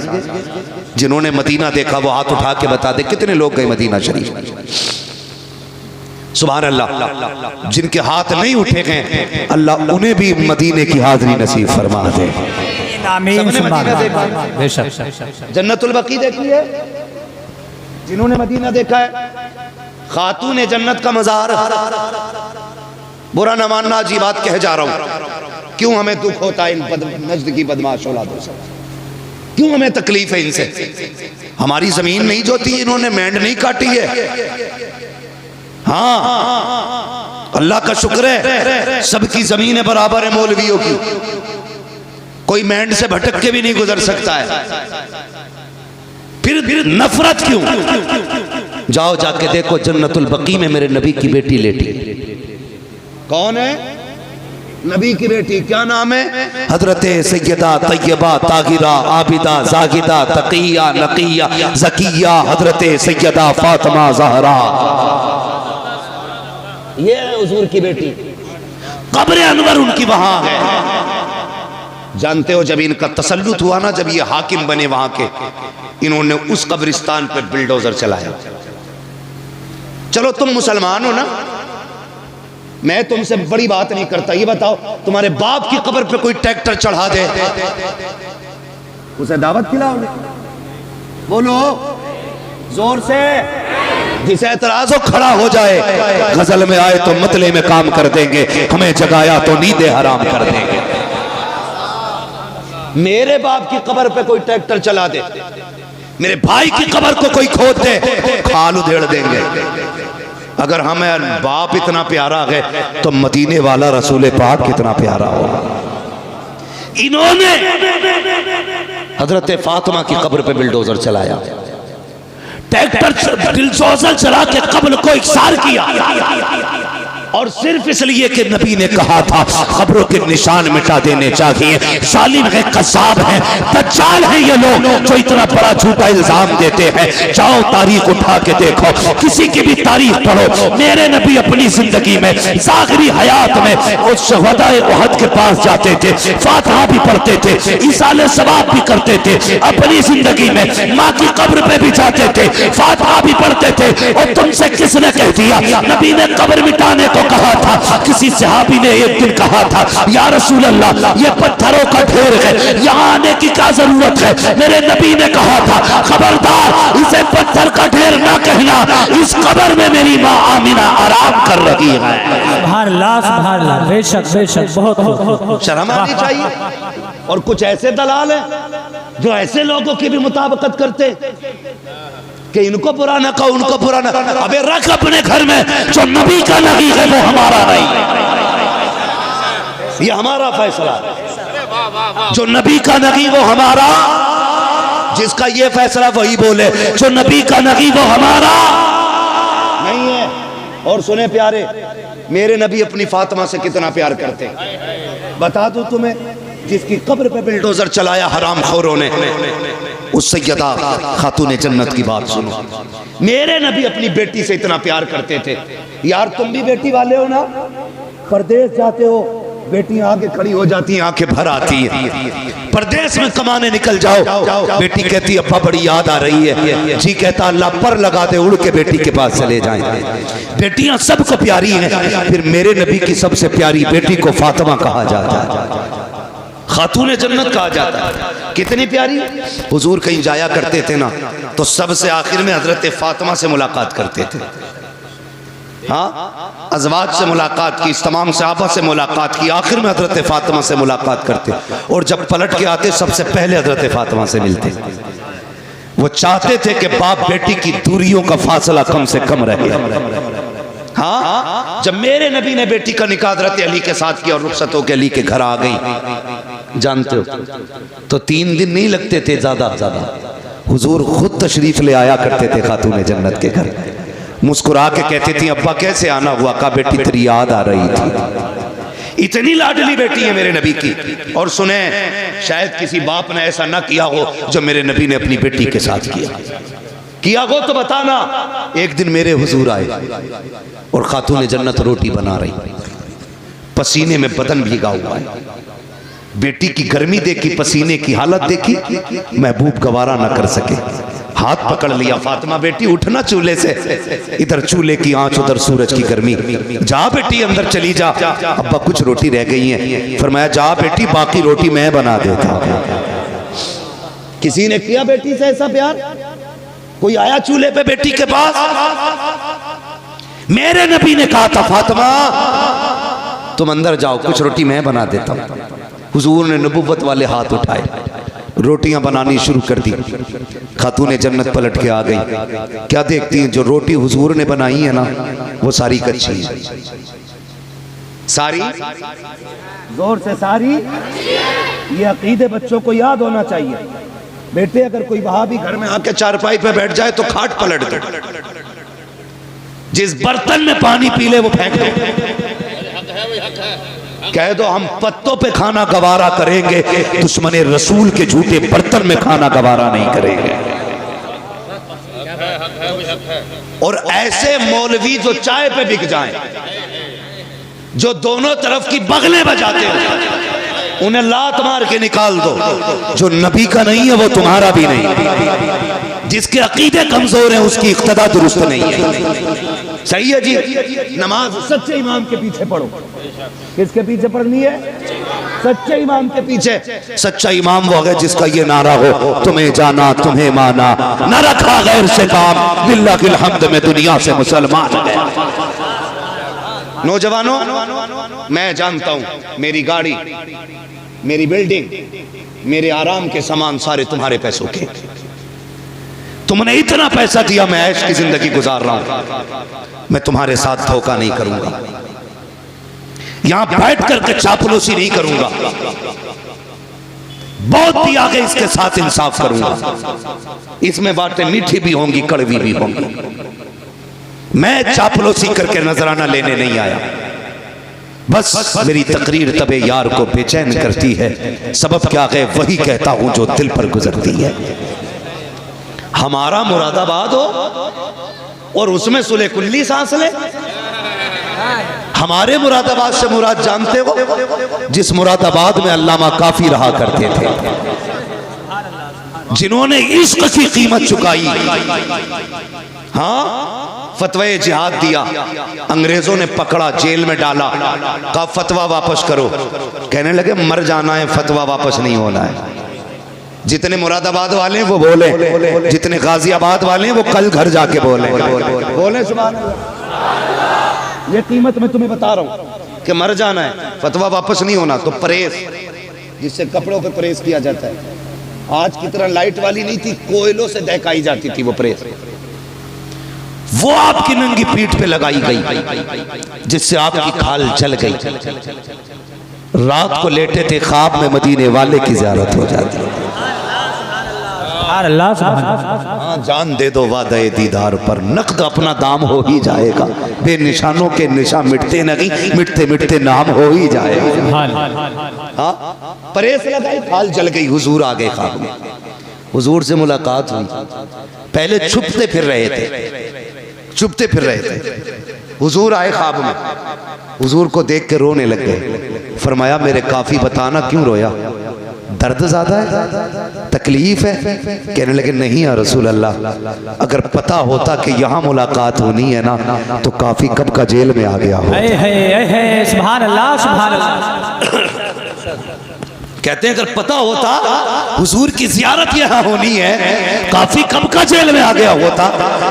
जिन्होंने मदीना देखा वो हाथ उठा के बता दे कितने लोग गए मदीना शरीफ। सुभान अल्लाह। जिनके हाथ नहीं उठे गए अल्लाह उन्हें भी मदीने की हाजिरी नसीब फरमा दे। जन्नतुल बकी देखी है जिन्होंने मदीना देखा है, खातून जन्नत का मज़ार। बुरा न मानना, अजीब बात कह जा रहा हूं। क्यों हमें दुख होता है इन नज्द की बदमाश औलादों से, क्यों हमें तकलीफ है इनसे? हमारी जमीन नहीं जोती, इन्होंने मेंढ नहीं काटी है। हाँ अल्लाह का शुक्र है सबकी जमीनें बराबर है मौलवियों की, कोई मेंढ से भटक के भी नहीं गुजर सकता है। फिर नफरत क्यों? जाओ जाके देखो जन्नतुल बकी में मेरे नबी की बेटी लेटी। कौन है? नबी की बेटी। क्या नाम है? हजरते सैयदा तैयबा ताहिरा आबिदा जाहिदा तकिया नकिया ज़किया हजरते सैयदा फातिमा ज़हरा। ये है हुजूर की बेटी। कब्र अनवर उनकी वहां है। जानते हो जब इनका तसल्लुत हुआ ना, जब ये हाकिम बने वहां के, इन्होंने उस कब्रिस्तान पर बिल्डोजर चलाया। चलो तुम मुसलमान हो ना, मैं तुमसे बड़ी बात नहीं करता। ये बताओ तुम्हारे बाप की कब्र पे कोई ट्रैक्टर चढ़ा दे, उसे दावत खिलाओगे? बोलो जोर से। जिसे एतराज हो खड़ा हो जाए। गजल में आए तो मतले में काम कर देंगे, हमें जगाया तो नींदे हराम कर देंगे। मेरे बाप की कब्र पे कोई ट्रैक्टर चला दे, मेरे भाई की कब्र को कोई खोद दे, खाल उधेड़ देंगे। अगर हमें बाप इतना प्यारा है तो मदीने वाला रसूल पाक कितना प्यारा होगा। इन्होंने हजरत फातिमा की कब्र पे बिल्डोजर चलाया, ट्रैक्टर बिल्डोजर चला के कब्र को इकसार किया, और सिर्फ इसलिए कि नबी ने कहा था खबरों के निशान मिटा देने चाहिए। जालिम है, कसाब है, दज्जाल है ये लोग जो इतना बड़ा झूठा इल्जाम देते हैं। जाओ तारीख उठा के देखो, किसी की भी तारीख पढ़ो। मेरे नबी अपनी जिंदगी में ज़ाहिरी हयात में उस शहदाए उहद के पास जाते थे, फातिहा भी पढ़ते थे, इसाले सवाब भी करते थे। अपनी जिंदगी में माँ की कब्र पे भी जाते थे, फातिहा भी पढ़ते थे। और तुमसे किसने कह दिया? नबी ने कब्र मिटाने को कहा था। किसी सहाबी ने एक दिन कहा था या रसूल अल्लाह ये पत्थरों का ढेर है, यहाँ आने की क्या जरूरत है? मेरे नबी ने कहा था खबरदार इसे पत्थर का ढेर ना कहना, इस कब्र में मेरी माँ आमिना आराम कर रही है। सुभान अल्लाह, बेशक बेशक, बहुत शर्म आनी चाहिए। और कुछ ऐसे दलाल हैं जो ऐसे लोगों की भी मुताबिकत करते कि इनको बुरा ना कहो, उनको बुरा ना। अबे रख अपने घर में, जो नबी का नहीं है वो हमारा नहीं, ये हमारा फैसला। जो नबी का नहीं वो हमारा, जिसका ये फैसला वही बोले। जो नबी का नहीं वो हमारा। और सुने प्यारे, मेरे नबी अपनी फातिमा से कितना प्यार करते, बता दूं तुम्हें, जिसकी कब्र पे बिल्डोजर चलाया हराम खोरों ने, उस सैयदा खातून जन्नत की बात सुनो। मेरे नबी अपनी बेटी से इतना प्यार करते थे। यार तुम भी बेटी वाले हो ना, परदेश जाते हो, बेटियां आगे खड़ी हो जाती हैं, आंखें भर आती हैं। परदेश में कमाने निकल जाओ, बेटी कहती है अब्बा बड़ी याद आ रही है, जी कहता अल्लाह पर लगा दे, उड़ के बेटी के पास चले जाएं। बेटियां सबको प्यारी हैं, फिर मेरे नबी की सबसे प्यारी बेटी को फातिमा कहा जाता है, खातून जन्नत कहा जाता है। कितनी प्यारी। हुजूर कहीं जाया करते थे ना, तो सबसे आखिर में हजरत फातिमा से मुलाकात करते थे। हाँ, अज़वाज से मुलाकात की, तमाम सहाबा से मुलाकात की, आखिर में हजरत फातिमा से मुलाकात करते, और जब पलट के आते सबसे पहले हजरत फातिमा से मिलते। वो चाहते थे कि बाप बेटी की दूरियों का फासला कम से कम रहे। हाँ, जब मेरे नबी ने बेटी का निकाह हजरत अली के साथ किया और रुखसत होकर अली के घर आ गई, जानते हो, तो 3 दिन नहीं लगते थे ज्यादा हुजूर खुद तशरीफ ले आया करते थे खातून जन्नत के घर। मुस्कुरा के कहती थी अब्बा कैसे आना हुआ, का बेटी तेरी याद आ रही थी। इतनी लाडली बेटी है मेरे नबी की। और सुने, शायद किसी बाप ने ऐसा ना किया हो जो मेरे नबी ने अपनी बेटी के साथ किया हो तो बताना। एक दिन मेरे हुजूर आए और खातून जन्नत रोटी बना रही, पसीने में बदन भीगा हुआ है। बेटी की गर्मी देखी, पसीने की हालत देखी, महबूब गवारा ना कर सके, हाथ पकड़ लिया, फातिमा बेटी उठना चूल्हे से, इधर चूल्हे की आंच उधर सूरज की गर्मी, जा बेटी अंदर चली जा, अब्बा कुछ रोटी रह गई है। फरमाया जा बेटी बाकी रोटी मैं बना देता। किसी ने किया बेटी से ऐसा प्यार? कोई आया चूल्हे पे बेटी के पास? मेरे नबी ने कहा था फातिमा तुम अंदर जाओ, कुछ रोटी मैं बना देता हूं। हुजूर ने नबुव्वत वाले हाथ उठाए, रोटियां बनानी शुरू कर दी। खातून जन्नत पलट के आ गई। क्या देखती हैं, जो रोटी हुजूर ने बनाई है ना वो सारी कच्ची है। सारी, जोर से सारी। ये अकीदे बच्चों को याद होना चाहिए। बेटे अगर कोई वहाबी घर में आके चारपाई पे बैठ जाए तो खाट पलट दो, जिस बर्तन में पानी पी ले वो फेंक दो, कह दो हम पत्तों पे खाना गवारा करेंगे, दुश्मने रसूल के झूठे बर्तन में खाना गवारा नहीं करेंगे। और ऐसे मौलवी जो चाय पे बिक जाएं, जो दोनों तरफ की बगलें बजाते हो, उन्हें लात मार के निकाल दो। जो नबी का नहीं है वो तुम्हारा भी नहीं। जिसके अकीदे कमजोर हैं उसकी इक्तदा दुरुस्त नहीं है। सही है जी। नमाज सच्चे इमाम के पीछे पढ़ो। किसके पीछे पढ़नी है? सच्चे इमाम के पीछे। सच्चा इमाम वो है जिसका ये नारा हो, तुम्हें जाना तुम्हें माना, न रखा गैर से काम, लिल्लाहिल हम्द में दुनिया से मुसलमान है। नौजवानों, मैं जानता हूं मेरी गाड़ी, मेरी बिल्डिंग, मेरे आराम के सामान सारे तुम्हारे पैसों के। तुमने इतना पैसा दिया, मैं ऐश की जिंदगी गुजार रहा हूं। मैं तुम्हारे साथ धोखा नहीं करूंगा, यहां बैठ करके चापलूसी नहीं करूंगा, बहुत दिया गया इसके साथ इंसाफ करूंगा। इसमें बातें मीठी भी होंगी कड़वी भी होंगी। मैं चापलूसी करके नजराना लेने नहीं आया। बस मेरी तकरीर तबे यार को बेचैन करती है, सबब क्या है वही कहता हूं जो दिल पर गुजरती है। हमारा मुरादाबाद हो और उसमें सुले कुल्ली सांस ले। हमारे मुरादाबाद से मुराद जानते हो? जिस मुरादाबाद में अल्लामा काफी रहा करते थे, जिन्होंने इश्क की कीमत चुकाई, हाँ, फतवे जिहाद दिया, अंग्रेजों ने पकड़ा, जेल में डाला, कहा फतवा वापस करो। कहने लगे मर जाना है, फतवा वापस नहीं होना है। जितने मुरादाबाद वाले हैं वो बोले, जितने गाजियाबाद वाले हैं वो कल घर जाके बोले सुभान अल्लाह। ये कीमत मैं तुम्हें बता रहा हूं कि मर जाना है, फतवा वापस नहीं होना। तो प्रेस, जिससे कपड़ों पे प्रेस किया जाता है, आज की तरह लाइट वाली नहीं थी, कोयलों से दहकाई जाती थी वो प्रेस, वो आपकी नंगी पीठ पे लगाई गई, जिससे आपकी खाल जल गई। रात को लेटे थे, ख्वाब में मदीने वाले की ज़ियारत हो जाती। सुभान अल्लाह सुभान अल्लाह। हाँ, जान दे दो वादे दीदार पर, नकद अपना दाम हो ही जाएगा। बेनिशानों के निशा मिटते नहीं, मिटते मिटते नाम हो ही जाएगा। सुभान हाँ, परेश लगाई, फाल जल गई, हुजूर आ गए ख्वाब में। हुजूर से मुलाकात हुई। पहले छुपते फिर रहे थे, छुपते फिर रहे थे। हुजूर आए ख्वाब में, हुजूर को देख के रोने लग गए। फरमाया मेरे काफी बताना क्यों रोया, दर्द ज्यादा है, तकलीफ है? कहने लगे नहीं या रसूल अल्लाह, अगर पता होता कि यहाँ मुलाकात होनी है ना तो काफी कब का जेल में आ गया हो। सुभान अल्लाह सुभान अल्लाह। कहते हैं अगर पता होता हुजूर की जियारत यहाँ होनी है, काफी कब का जेल में आ गया होता।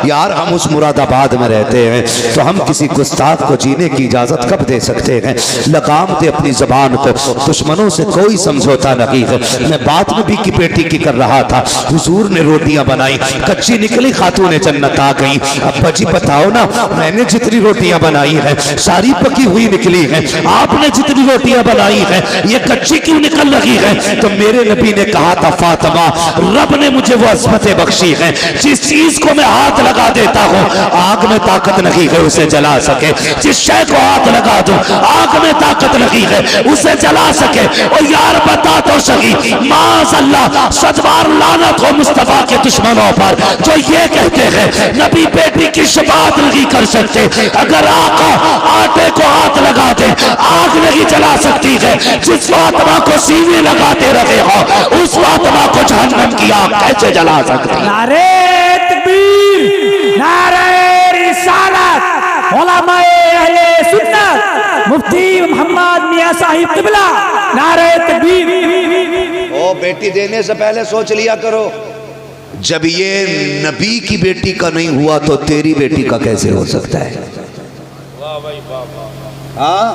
यार हम उस मुरादाबाद में रहते हैं तो हम किसी गुस्ताख को जीने की इजाजत कब दे सकते हैं? लगाम दे अपनी जबान को, दुश्मनों से कोई समझौता नहीं है। मैं बात नबी की बेटी की कर रहा था, हुजूर ने रोटियां बनाई, कच्ची निकली, खातून जन्नत आ गई। अब्बा जी बताओ ना, मैंने जितनी रोटियां बनाई है सारी पकी हुई निकली है, आपने जितनी रोटियां बनाई है ये कच्ची क्यों निकल रही है? तो मेरे नबी ने कहा था फातिमा, रब ने मुझे वो अज़मतें बख्शी है, जिस चीज को मैं हाथ लगा देता हूँ आग में ताकत नहीं है उसे जला सके। जिस शय को हाथ लगा दो आग में ताकत नहीं है उसे जला सके। और यार बता तो सही, माज़अल्लाह सदवार लानत हो मुस्तफा के दुश्मनों पर जो ये कहते हैं नबी बेटी की शफाअत नहीं कर सकते। अगर आका आटे को हाथ लगा दे आग नहीं जला सकती है। जिस फातिमा को सीने लगाते रहे हो उस फातिमा को जहन्नम की आग कैसे जला सकती? नारे तकबीर, नारे रिसालत, उलमाए अहले सुन्नत, मुफ्ती मोहम्मद मियां साहिब क़िबला, नारे तकबीर। ओ बेटी देने से पहले सोच लिया करो, जब ये नबी की बेटी का नहीं हुआ तो तेरी बेटी का कैसे हो सकता है? हाँ,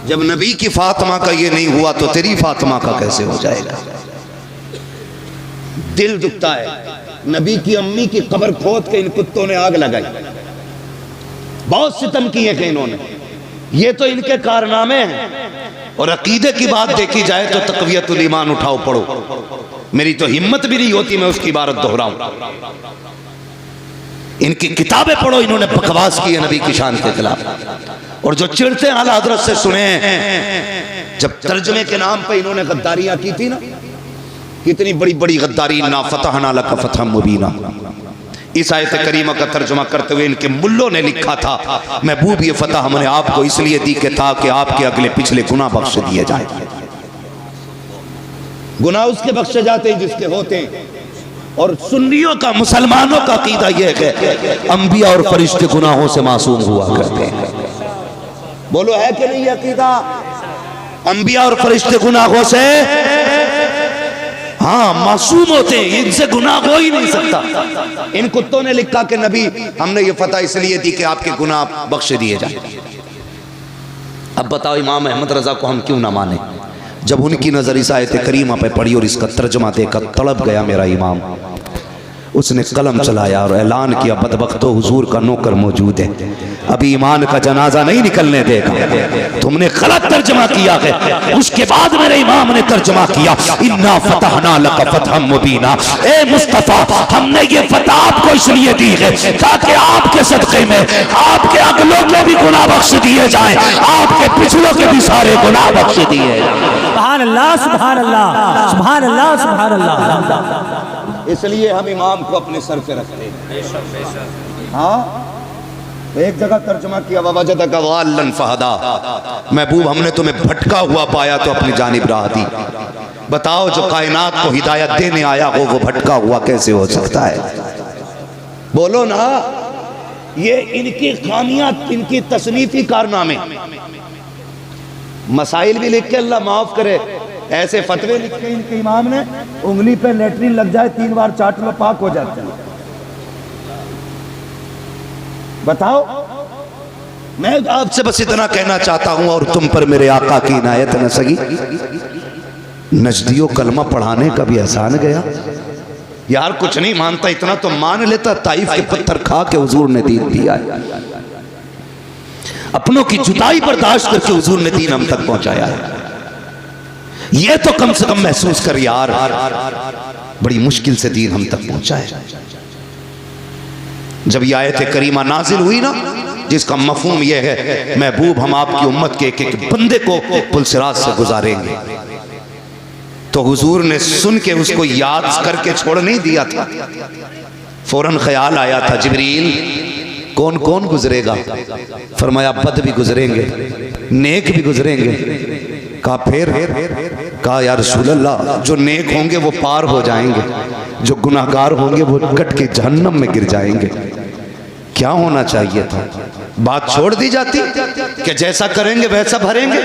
जब नबी की फातिमा का ये नहीं हुआ तो तेरी फातिमा का कैसे हो जाएगा? दिल दुखता है। नबी की अम्मी की कब्र खोद के इन कुत्तों ने आग लगाई, बहुत सितम किए थे इन्होंने। ये तो इनके कारनामे हैं। और अकीदे की बात देखी जाए तो तक़वियतुल ईमान उठाओ पढ़ो, मेरी तो हिम्मत भी नहीं होती मैं उसकी इबारत दोहराऊं। इनकी किताबें पढ़ो, इन्होंने बकवास की है नबी की शान के खिलाफ। और जो चिढ़ते आला हजरत से सुने, जब तर्जमे के नाम पे इन्होंने गद्दारियां की थी ना, कितनी बड़ी बड़ी गद्दारी, ना फतहना लका फतहम मुबीना। इस आयत करीमा का तर्जुमा करते हुए इनके मुल्लों ने लिखा था, महबूब ये फतह हमने आपको इसलिए दी कि ताकि आपके अगले पिछले गुनाह बख्श दिए जाए। गुनाह उसके बख्शे जाते हैं जिसके होते हैं। और सुन्नियों का, मुसलमानों का अकीदा यह है कि अंबिया और फरिश्ते गुनाहों से मासूम हुआ करते हैं। बोलो है कि नहीं अकीदा? अंबिया और फरिश्ते गुनाहों से हाँ मासूम होते हैं, इनसे गुनाह हो ही नहीं सकता। इन कुत्तों ने लिखा कि नबी हमने ये फतह इसलिए दी कि आपके गुनाह बख्शे दिए जाए। अब बताओ इमाम अहमद रजा को हम क्यों ना माने? जब उनकी नजर इस आयत करीमा पे पड़ी और इसका तर्जुमा देखकर तड़प गया मेरा इमाम, उसने कलम चलाया और ऐलान किया, बदबख्तो हुजूर का नौकर मौजूद है, अभी ईमान का जनाजा नहीं निकलने देगा। तुमने गलत तर्जमा किया है। उसके बाद मेरे इमाम ने तर्जमा किया, इन्ना फतहना लका फतहम मुबीना। ए मुस्तफा, हमने ये फतह आपको इसलिए दी है ताकि आपके सदक़े में आपके अगलों के भी गुनाह बख्श दिए जाएं, आपके पिछलों के भी सारे गुनाह बख्श दिए जाएं। सुभान अल्लाह सुभान अल्लाह सुभान अल्लाह सुभान अल्लाह। इसलिए हम इमाम को अपने सर पे रखते हैं। हाँ, एक जगह तर्जुमा किया, ववजदका ज़ाल्लन फहदा, महबूब हमने तुम्हें भटका हुआ पाया तो अपनी जानिब राह दी। बताओ जो कायनात को हिदायत देने आया हो वो भटका हुआ कैसे हो सकता है? बोलो ना। ये इनकी खामियां, इनकी तसनीफी कारनामे। मसाइल भी लिख के अल्लाह माफ करे, ऐसे फतवे लिखे इनके इमाम ने, उंगली पे लेटरिन लग जाए 3 बार चाट लो पाक हो जाता है। बताओ, मैं आपसे बस इतना कहना चाहता हूं और तुम पर मेरे आका की इनायत न सगी, नजदियों कलमा पढ़ाने का भी एहसान गया। यार कुछ नहीं मानता इतना तो मान लेता, ताइफ के पत्थर खा के हुजूर ने दीन दिया है, अपनों की जुदाई बर्दाश्त करके हुजूर ने दीन हम तक पहुंचाया है। ये तो कम से कम महसूस कर यार, बड़ी मुश्किल से दीन हम तक पहुंचा है। जब ये आयत करीमा नाजिल हुई ना, जिसका मफहूम यह है महबूब हम आपकी उम्मत के एक एक बंदे को पुलसिरात से गुजारेंगे, तो हुजूर ने सुन के उसको याद करके छोड़ नहीं दिया था। फौरन ख्याल आया था, जिब्रील कौन कौन गुजरेगा? फरमाया बद भी गुजरेंगे, नेक भी गुजरेंगे। कहा फिर? कहा या रसूल अल्लाह, जो नेक होंगे वो पार हो जाएंगे, जो गुनाहगार होंगे वो कट के जहन्नम में गिर जाएंगे। क्या होना चाहिए था? बात छोड़ दी जाती कि जैसा करेंगे वैसा भरेंगे,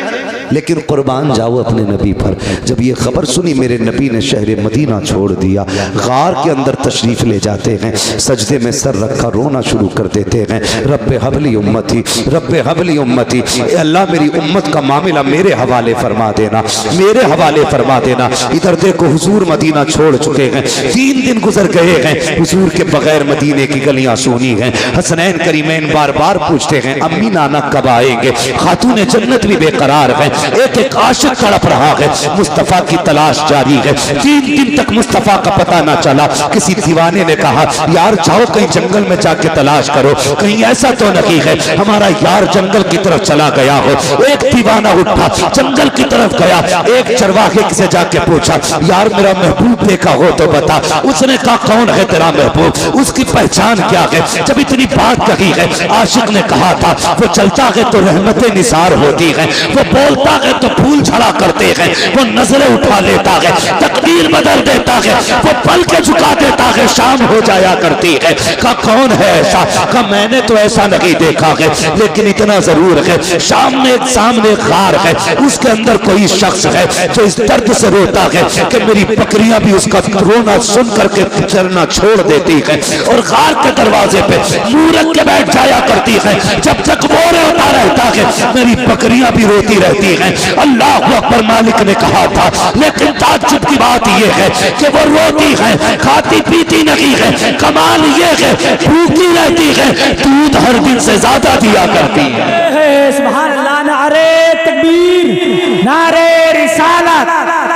लेकिन कुर्बान जाओ अपने नबी पर। जब ये खबर सुनी मेरे नबी ने शहर मदीना छोड़ दिया, गार के अंदर तशरीफ ले जाते हैं, सजदे में सर रखा रोना शुरू कर देते हैं। रब्बे हबली उम्मती, रब्बे हबली उम्मती, अल्लाह मेरी उम्मत का मामला मेरे हवाले फरमा देना, मेरे हवाले फरमा देना। इधर देखो हुजूर मदीना छोड़ चुके हैं, 3 दिन गुजर गए हैं, हुजूर के बगैर मदीने की गलियां सूनी हैं। हसनैन करीमैन बार बार पूछते हैं अम्मी नाना कब आएंगे? खातून जन्नत भी बेकरार है, एक एक आशिक तड़प रहा है, मुस्तफा की तलाश जारी है। 3 दिन तक मुस्तफा का पता ना चला। किसी दीवाने ने कहा यार जाओ कहीं जंगल में जाके तलाश करो, कहीं ऐसा तो नहीं है हमारा यार जंगल की तरफ चला गया हो। एक दीवाना उठा जंगल की तरफ गया, एक चरवाहे से जाके पूछा यार मेरा महबूब देखा हो तो बता। उसने कहा कौन है तेरा महबूब, उसकी पहचान क्या है? जब इतनी बात कही है, आशिक ने कहा था वो चलता है तो रहमतें निसार होती हैं, वो बोलता है तो फूल झड़ा करते हैं, वो नजरें उठा लेता है, तकदीर बदल देता है, वो पल के झुका देता है, शाम हो जाया करती है। कहा कौन है ऐसा? कहा मैंने तो ऐसा नहीं देखा है, लेकिन इतना जरूर है सामने गार है, उसके अंदर कोई शख्स है जो इस दर्द से रोता है कि मेरी बकरियां भी उसका रोना सुन करके चरना छोड़ देती है, और गार के दरवाजे पे मुंह रख के बैठ जाया करती है। जब तक वो रोता रहता है मेरी बकरियां भी रोती रहती हैं। अल्लाह अकबर मालिक ने कहा था, लेकिन ताज्जुब की बात यह है कि वो रोती है, खाती पीती नहीं है, कमाल ये है भूखी रहती है, दूध हर दिन से ज्यादा दिया करती है। सुभान अल्लाह, नारे तकबीर, नारे रिसालत।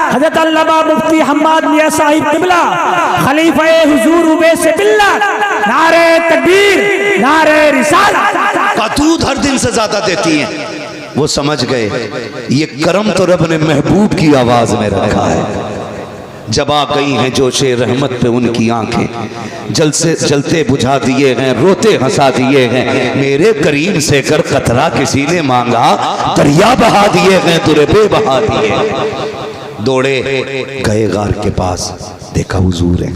हज़रत अल्लामा मुफ्ती हम्माद मियां साहिब किबला खलीफा हुजूर उवैस बिल्ला, नारे तकबीर, नारे रिसालत। का दूध हर दिन से ज्यादा देती हैं। वो समझ गए ये करम तो रब ने महबूब की आवाज में रखा है। जब आ गई हैं जोशे रहमत पे उनकी आंखें, जलते बुझा दिए हैं, रोते हंसा दिए हैं। मेरे करीम से कर कतरा किसी ने मांगा, दरिया बहा दिए हैं, दुरबे बहा दिए। दौड़े गए गार के पास, देखा हुजूर है,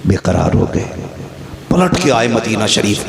बेकरार हो गए। पलट के आए मदीना शरीफ,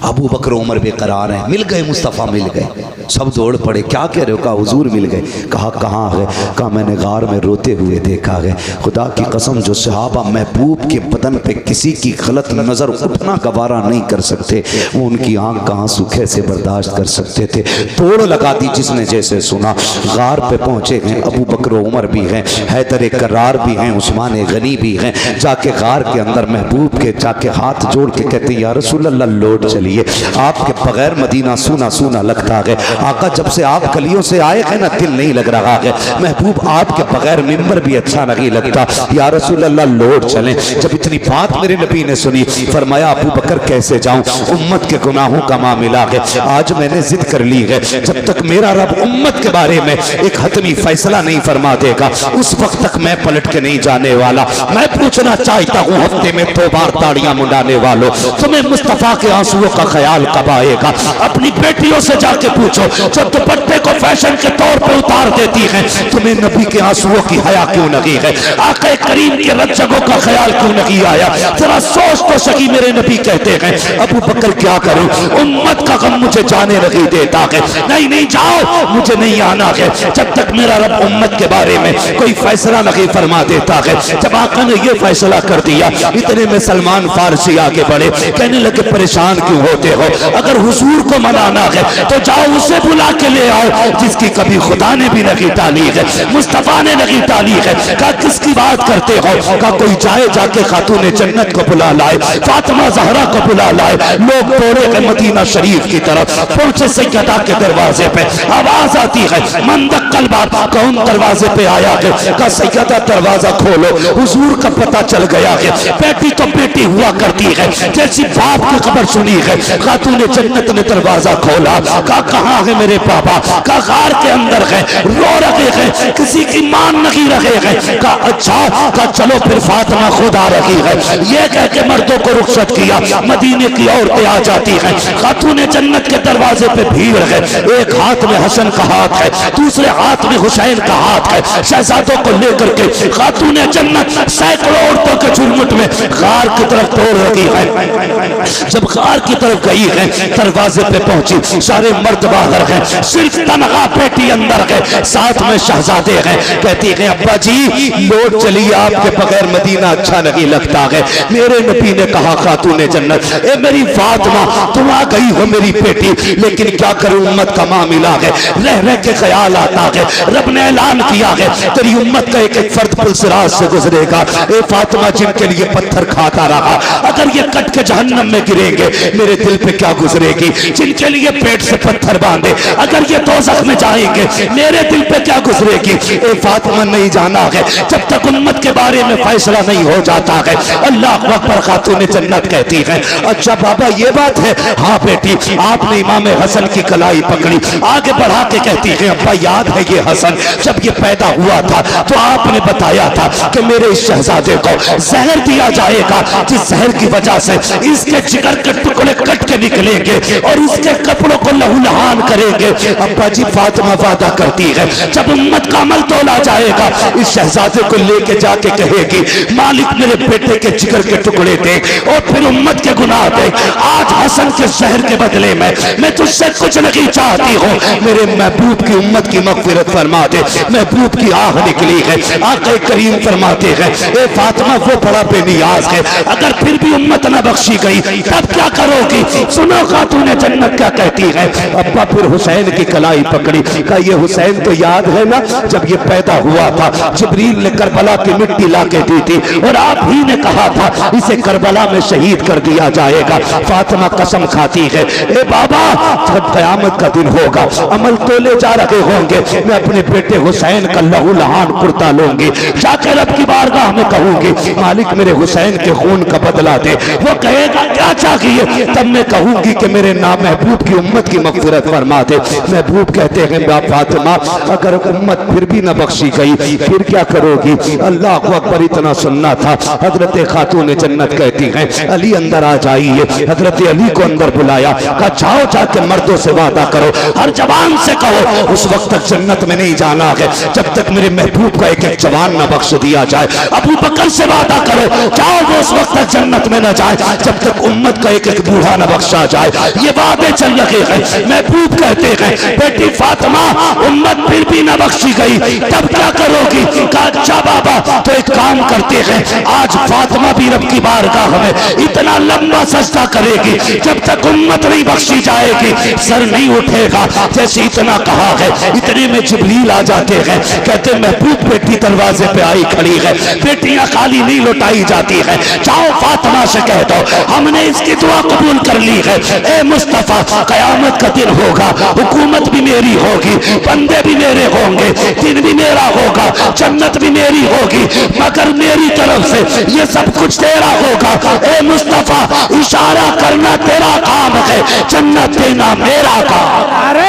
अबू बकर उमर बेकरार हैं, मिल गए, मुस्तफ़ा मिल गए। सब दौड़ पड़े, क्या कह रहे हो? कहा हुजूर मिल गए। कहा कहाँ है? कहा मैंने गार में रोते हुए देखा है। खुदा की कसम जो सहाबा महबूब के बदन पे किसी की गलत नज़र उठना गवारा नहीं कर सकते, वो उनकी आँख का आंसू कैसे बर्दाश्त कर सकते थे? तोड़ लगा दी जिसने जैसे सुना। गार पे पहुँचे हैं, अबू बकर उमर भी हैं, हैदर करार भी हैं, उस्मान गनी भी हैं। जाके गार के अंदर महबूब के जाके हाथ जोड़ के कहते या रसूल अल्लाह लौट चलिए, आपके बगैर मदीना सूना सूना लगता है। आका जब से आप गलियों से आए हैं ना, दिल नहीं लग रहा है। महबूब आपके बगैर मिंबर भी अच्छा नहीं लगता, या रसूल अल्लाह लौट चलें। जब इतनी बात मेरे नबी ने सुनी, फरमाया अबू बकर कैसे जाऊं, उम्मत के गुनाहों का मामला है। आज मैंने जिद कर ली है, जब तक मेरा रब उम्मत के बारे में एक हतमी फैसला नहीं फरमा देगा, उस वक्त तक मैं पलट के नहीं जाने वाला। मैं पूछना चाहता हूँ, हफ्ते में 2 बार ताड़ियां मुंडाने वालों, तुम्हें मुस्तफा के आंसुओं का ख्याल कब आएगा? अपनी बेटियों से जाके पूछो जो दुपट्टे को फैशन के तौर पर उतार देती हैं, तुम्हें नबी के आंसुओं की हया क्यों नहीं है? आका करीम के रज्जगों का ख्याल क्यों नहीं आया? जरा सोच तो सकी। मेरे नबी कहते हैं अबू बकर क्या करूं, उम्मत का गम मुझे जाने नहीं देता है। नहीं जाओ, मुझे नहीं आना है जब तक मेरा रब उम्मत के बारे में कोई फैसला नहीं फरमा देता है। जब आका ने यह फैसला कर दिया, इतने में सलमान फारसी आगे बढ़े, कहने लगे परेशान क्यों होते हो, अगर हुजूर को मनाना है तो जाओ उसे बुला के ले आओ जिसकी कभी खुदा ने भी नहीं टाली है, मुस्तफा ने नहीं टाली है। कहा किसकी बात करते हो? कहा कोई जाए जाके खातून जन्नत को बुला लाए, फातिमा ज़हरा को बुला लाए। लोग दौड़े गए मदीना शरीफ की तरफ, पहुंचे सैयदा के दरवाजे पे, आवाज आती है मंदक्कल बात, कौन दरवाजे पे आया है? कहा सैयदा दरवाजा खोलो, हुजूर का पता चल गया है। बेटी तो बेटी हुआ करती है, जैसी बाप की खबर सुनी है खातून जन्नत ने दरवाजा खोला। कहा कहाँ है मेरे पापा? कहा गार के अंदर है, रो रहे हैं, किसी की मान नहीं रहे हैं। कहा अच्छा, कहा चलो फिर फातिमा खुद आ रही है। ये कह के मर्दों को रुखसत किया, मदीने की औरतें आ जाती हैं, खातून जन्नत के दरवाजे पे भीड़ है। एक हाथ में हसन का हाथ है, दूसरे हाथ में हुसैन का हाथ है। शहजादों को लेकर के खातून जन्नत सैकड़ों औरतों के झुरमुट में गार की तरफ दौड़ रही है। जब गार की तरफ गई है, दरवाजे पे पहुंची, सारे मर्द बाहर हैं, सिर्फ तनहा बेटी अंदर है, साथ में शहजादे हैं। कहती है अब्बा जी लौट चलिए, आपके बगैर मदीना अच्छा नहीं लगता है। मेरे नबी ने कहा खातून जन्नत, ए मेरी फातिमा तुम आ गई हो मेरी बेटी, लेकिन क्या करूं उम्मत का मामला है, रह रह के ख्याल आता है। रब ने ऐलान किया है तेरी उम्मत का एक एक फर्द पुलसिराज से गुजरेगा। ए फातिमा जिनके लिए पत्थर खाता रहा, अगर ये कट के जहन्नम में गिरेंगे मेरे दिल पे क्या गुजरेगी? जिनके लिए पेट से पत्थर बांधे, अगर ये दोज़ख में जाएंगे मेरे दिल पे क्या गुजरेगी? ए फातिमा नहीं जाना है जब तक उम्मत के बारे में फैसला नहीं हो जाता है। अल्लाह अकबर। खातून जन्नत कहती है अच्छा बाबा ये बात है? हाँ बेटी, आपने इमाम हसन की कलाई पकड़ी, आगे बढ़ा के कहती है अब्बा याद है ये हसन जब ये पैदा हुआ था तो आपने बताया था कि मेरे इस शहजादे को जहर दिया जाएगा, जिस जहर की वजह से इसके जिगर के टुकड़े कट के निकलेंगे और इसके कपड़ों को लहूलुहान करेंगे। अब्बा जी फातिमा वादा करती है जब उम्मत का अमल तोला जाएगा इस शहजादे को लेके जाके कहेगी मालिक मेरे बेटे के जिगर के टुकड़े दे और फिर उम्मत के गुनाह दे। आज हसन के जहर के बदले में मैं तुझसे कुछ नहीं चाहती हूँ, मेरे महबूब की उम्मत की मग़फ़िरत फरमा दे। महबूब की आह निकली है, आक़ा करीम फरमाते हैं ए फातिमा वो बड़ा बेनियाज है, अगर फिर भी उम्मत न बख्शी गई तब क्या करोगी? सुनो खातून जन्नत क्या कहती है। अब्बा फिर हुसैन की कलाई पकड़ी, कहा ये हुसैन तो याद है ना जब ये पैदा हुआ था जिब्रील ने करबला की मिट्टी ला के दी थी और आप ही ने कहा था इसे करबला में शहीद कर दिया जाएगा। फातिमा कसम खाती है ए बाबा जब क़यामत का दिन होगा अमल तोले जा रहे होंगे, मैं अपने बेटे हुसैन का लहूलुहान कुर्ता लूंगी, जाकर रब की बारगाह में कहूंगी मालिक मेरे हुसैन के खून का बदला दे। वो कहेगा क्या चाहिए? तब मैं कहूंगी कि मेरे नाम महबूब की उम्मत की मग़फ़िरत फरमा दे। महबूब कहते हैं फातिमा अगर उम्मत फिर भी न बख्शी गई फिर क्या करोगी? अल्लाह को अकबर इतना सुनना था। हजरत खातून जन्नत कहती हैं अली अंदर आ जाइए। हजरत अली को अंदर बुलाया, कहा जाओ जाके मर्दों से वादा करो, हर जवान से कहो उस वक्त तक जन्नत में नहीं जाना है जब तक मेरे महबूब का एक एक जवान न बख्श दिया जाए। अबू बकर से वादा करो जाओ वो उस वक्त तक जन्नत में न जाए जब तक उम्मत का एक एक बूढ़ा न बख्शा जाए। ये वादे चल रहे हैं। महबूब कहते हैं बेटी फातिमा उम्मत फिर भी न बख्शी गई तब क्या करोगी? कहा अच्छा बाबा तो एक काम करते हैं आज फातिमा भी रब की बारगाह में इतना लंबा सजदा करेगी जब तक उम्मत नहीं बख्शी जाएगी सर नहीं उठेगा। जैसे इतना कहा है इतने में जिब्रील आ जाते हैं, कहते महबूब बेटी दरवाजे पे आई खड़ी है, बेटियां खाली नहीं लौटाई जाती है, जाओ फातिमा से कह दो हमने इसकी दुआ कबूल कर ली है। ए मुस्तफा कयामत का दिन होगा, हुकूमत भी मेरी होगी, बंदे भी मेरे होंगे, दिन भी मेरा होगा, जन्नत भी मेरी होगी, मगर मेरी तरफ से ये सब कुछ तेरा होगा। ए मुस्तफा इशारा करना तेरा काम है, जन्नत देना मेरा काम। नारे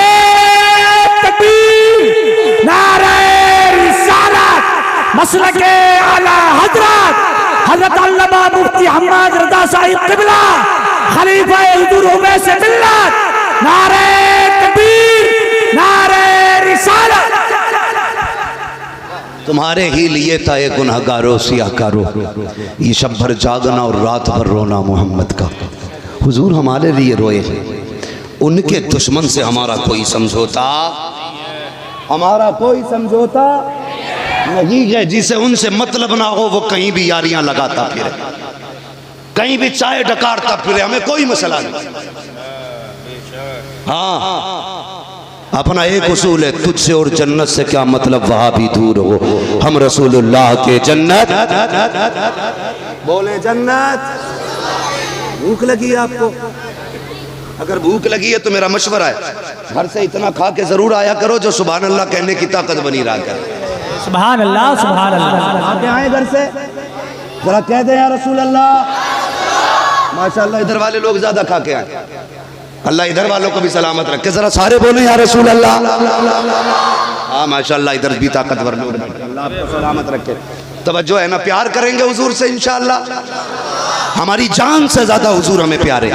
तकबीर, नारे रिसालत, मसलके आला हजरत हजरत अल्लामा मुफ्ती हम्माद रज़ा साहिब क़िबला खलीफा हुज़ूर उवैस मिल्लत। नारे तकबीर, नारे रिसालत। तुम्हारे ही लिए था ये गुनहगारों सियाकारों, ये शब भर जागना और रात भर रोना मोहम्मद का। हुजूर हमारे लिए रोए, उनके दुश्मन से हमारा कोई समझौता, हमारा कोई समझौता नहीं है। जिसे उनसे मतलब ना हो वो कहीं भी यारियां लगाता फिरे। कहीं भी चाय डकारता फिरे, हमें कोई मसला नहीं। हाँ, अपना एक उसूल है, तुझसे और जन्नत से क्या मतलब, वहां भी दूर हो, हम रसूलुल्लाह के जन्नत। बोले जन्नत। भूख लगी है आपको? अगर भूख लगी है तो मेरा मशवरा है, घर से इतना खा के जरूर आया करो जो सुभान अल्लाह कहने की ताकत बनी रहा करे। सुभान अल्लाह, सुभान अल्लाह। आके आए घर से, जरा कह दे या रसूल अल्लाह। माशाअल्लाह इधर वाले लोग ज्यादा खा के आए, अल्लाह इधर वालों को भी सलामत रखे। जरा सारे बोले या रसूल अल्लाह। हाँ माशाअल्लाह, इधर भी ताकतवर लोग बैठे, अल्लाह आपको सलामत रखे। तवज्जो है ना, प्यार करेंगे हुजूर से इंशाअल्लाह। हमारी जान से ज्यादा हुजूर हमें प्यारे,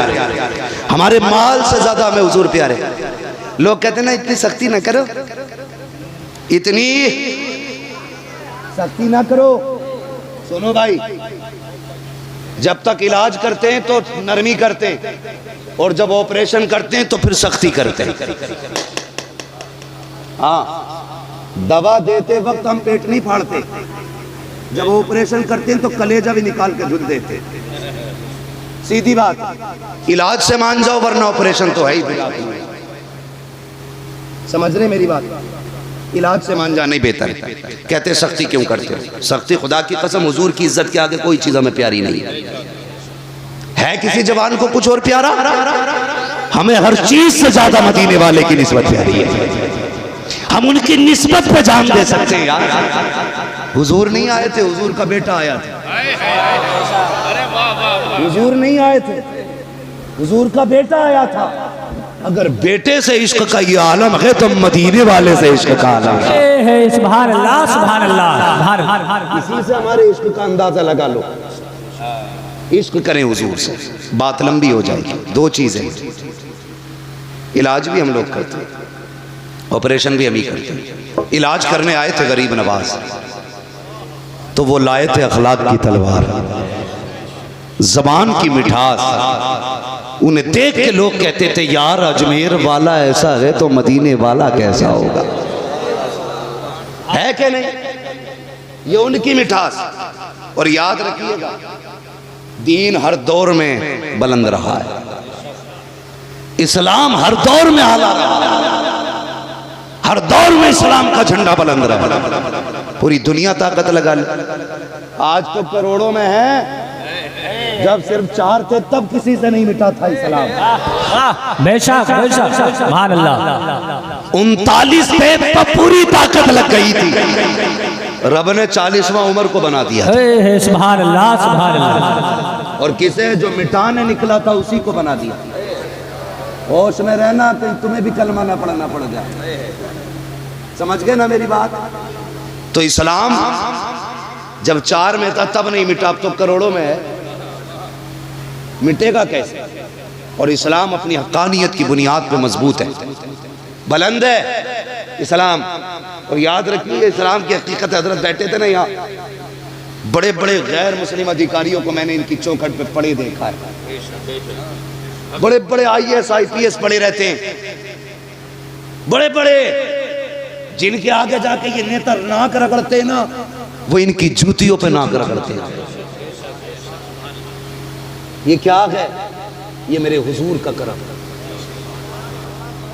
हमारे माल से ज्यादा हमें हुजूर प्यारे। लोग कहते ना इतनी सख्ती ना करो, इतनी सख्ती ना करो। सुनो भाई, जब तक इलाज करते हैं तो नरमी करते हैं, और जब ऑपरेशन करते हैं तो फिर सख्ती करते हैं। हाँ, दवा देते वक्त हम पेट नहीं फाड़ते, जब ऑपरेशन करते हैं तो कलेजा भी निकाल के झुल देते। सीधी बात, इलाज से मान जाओ वरना ऑपरेशन तो है ही। समझ रहे मेरी बात? इलाज से मान जाना ही बेहतर है। कहते सख्ती क्यों करते हो? सख्ती, खुदा की कसम हुजूर की इज्जत के आगे कोई चीज हमें प्यारी नहीं है। किसी जवान को कुछ और प्यारा? हमें हर चीज से ज्यादा मदीने वाले की निस्बत प्यारी है। हम उनकी निस्बत पे जान दे सकते हैं यार। हुजूर नहीं आए थे, हुजूर का बेटा आया था। हुजूर नहीं आए थे, हुजूर का बेटा आया था। अगर बेटे से इश्क का ये आलम है तो मदीने वाले से इश्क का आलम है। सुभान अल्लाह, सुभान अल्लाह। इसी से हमारे इश्क का अंदाजा लगा लो। इश्क करें हुजूर से, बात लंबी हो जाएगी। दो चीजें, इलाज भी हम लोग करते हैं, ऑपरेशन भी हम ही करते हैं। इलाज करने आए थे गरीब नवाज, तो वो लाए थे अखलाक की तलवार, जबान की मिठास। उन्हें देख के लोग कहते थे यार अजमेर वाला ऐसा है तो मदीने वाला कैसा होगा। है कि नहीं? ये उनकी मिठास। और याद रखिएगा, दीन हर दौर में बुलंद रहा है, इस्लाम हर दौर में आला रहा है, हर दौर में इस्लाम का झंडा बुलंद रहा। पूरी दुनिया ताकत लगा ले। आज तो करोड़ों में है, जब सिर्फ 4 थे तब किसी से नहीं मिटा था इस्लाम। बेशक बेशक, सुभान अल्लाह। 39 थे तब पूरी ताकत लग गई थी। रब ने 40वां उम्र को बना दिया। सुभान अल्लाह, सुभान अल्लाह। और किसे जो मिटाने निकला था उसी को बना दिया। होश में रहना, तो तुम्हें भी कलमा ना पढ़ना पड़ जाए। समझ गए ना मेरी बात? तो इस्लाम जब 4 में था तब नहीं मिटा, अब तो करोड़ों में है, मिटेगा कैसे? और इस्लाम अपनी हक्कानियत की बुनियाद पे मजबूत है, बुलंद है इस्लाम। और याद रखिए, इस्लाम की हकीकत, हजरत बैठे थे ना यहाँ, बड़े बड़े गैर मुस्लिम अधिकारियों को मैंने इनकी चौखट पे पड़े देखा है। बड़े बड़े IAS IPS पड़े रहते हैं, बड़े बड़े, जिनके आगे जाके ये नेता नाक रगड़ते हैं ना, वो इनकी जूतियों पे नाक रगड़ते हैं। ये क्या है? ये मेरे हुजूर का करम,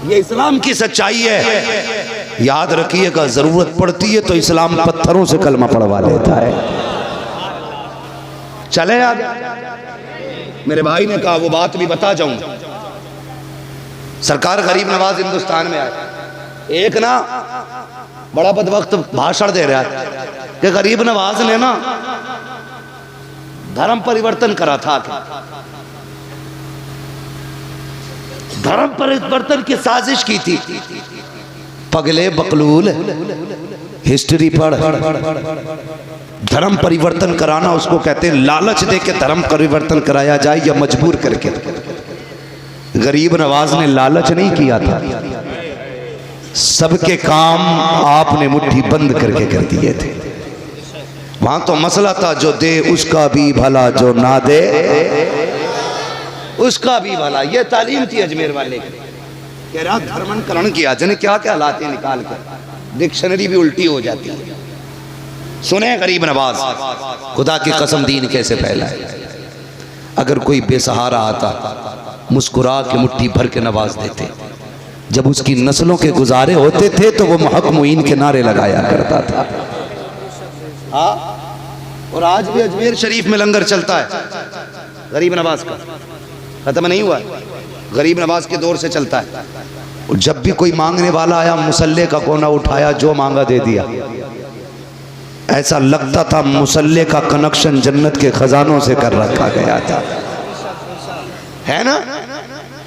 ये इस्लाम की सच्चाई है। याद रखिएगा, जरूरत पड़ती है तो इस्लाम पत्थरों से कलमा पढ़वा लेता है। चले आगे। मेरे भाई ने कहा वो बात भी बता जाऊं। सरकार गरीब नवाज हिंदुस्तान में आए, एक ना बड़ा बदवक्त भाषण दे रहा है कि गरीब नवाज ने ना धर्म परिवर्तन करा था। धर्म परिवर्तन की साजिश की थी। पगले बकलूल, हिस्ट्री पढ़। धर्म परिवर्तन कराना उसको कहते हैं लालच दे के धर्म परिवर्तन कराया जाए या मजबूर करके। गरीब नवाज ने लालच नहीं किया था, सबके काम आपने मुट्ठी बंद करके कर दिए थे। वहां तो मसला था जो दे उसका भी भला, जो ना दे उसका भी भला। ये तालीम थी अजमेर वाले की। कह रहा धर्मांतरण किया, जने क्या क्या लाते निकाल कर, डिक्शनरी भी उल्टी हो जाती है। सुने गरीब नवाज, खुदा की कसम दीन कैसे फैला है। अगर कोई बेसहारा आता मुस्कुरा के मुट्ठी भर के नवाज देते। जब उसकी नस्लों के गुजारे होते थे तो वो महक मुईन के नारे लगाया करता था। हाँ, और आज भी अजमेर शरीफ में लंगर चलता है गरीब नवाज का, खत्म नहीं हुआ, गरीब नवाज के दौर से चलता है। और जब भी कोई मांगने वाला आया मुसल्ले का कोना उठाया, जो मांगा दे दिया। ऐसा लगता था मुसल्ले का कनेक्शन जन्नत के खजानों से कर रखा गया था, है ना।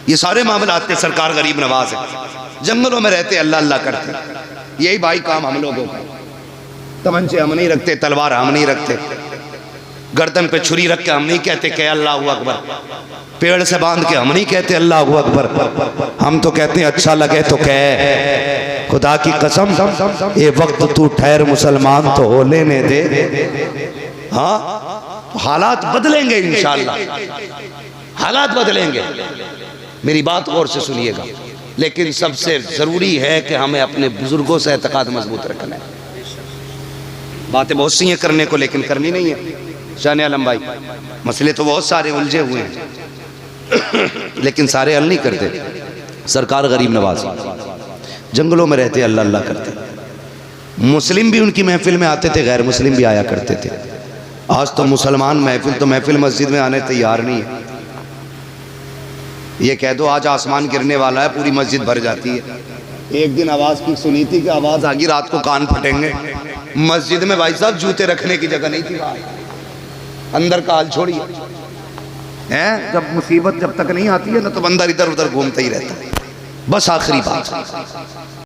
ये सारे मामला आते सरकार गरीब नवाज है। जंगलों में रहते अल्लाह अल्लाह करते, यही भाई काम हम लोगों का। तमंचे हम नहीं रखते, तलवार हम नहीं रखते, गर्दन पे छुरी रख के हम नहीं कहते कि अल्लाह अकबर, पेड़ से बांध के हम नहीं कहते अल्लाह अकबर। हम तो कहते हैं अच्छा लगे तो कह, खुदा की कसम ये वक्त तू ठहर मुसलमान तो हो लेने दे। हाँ, हालात बदलेंगे इंशाअल्लाह, हालात बदलेंगे। मेरी बात गौर से सुनिएगा। लेकिन सबसे जरूरी है कि हमें अपने बुजुर्गों से एतकाद मजबूत रखना है। बातें बहुत सी हैं करने को, लेकिन करनी नहीं है। शान आलम भाई, मसले तो बहुत सारे उलझे हुए हैं लेकिन सारे हल नहीं करते। सरकार गरीब नवाज जंगलों में रहते अल्लाह अल्लाह करते। मुस्लिम भी उनकी महफिल में आते थे, गैर मुस्लिम भी आया करते थे। आज तो मुसलमान महफिल मस्जिद में आने तैयार नहीं है। ये कह दो आज आसमान गिरने वाला है, पूरी मस्जिद भर जाती है। एक दिन आवाज़ की सुनी थी कि आवाज़ आगी, रात को कान फटेंगे। मस्जिद में भाई साहब जूते रखने की जगह नहीं थी, अंदर का हाल छोड़िए। हैं, जब मुसीबत जब तक नहीं आती है ना तो बंदर इधर उधर घूमता ही रहता है। बस आखिरी बात,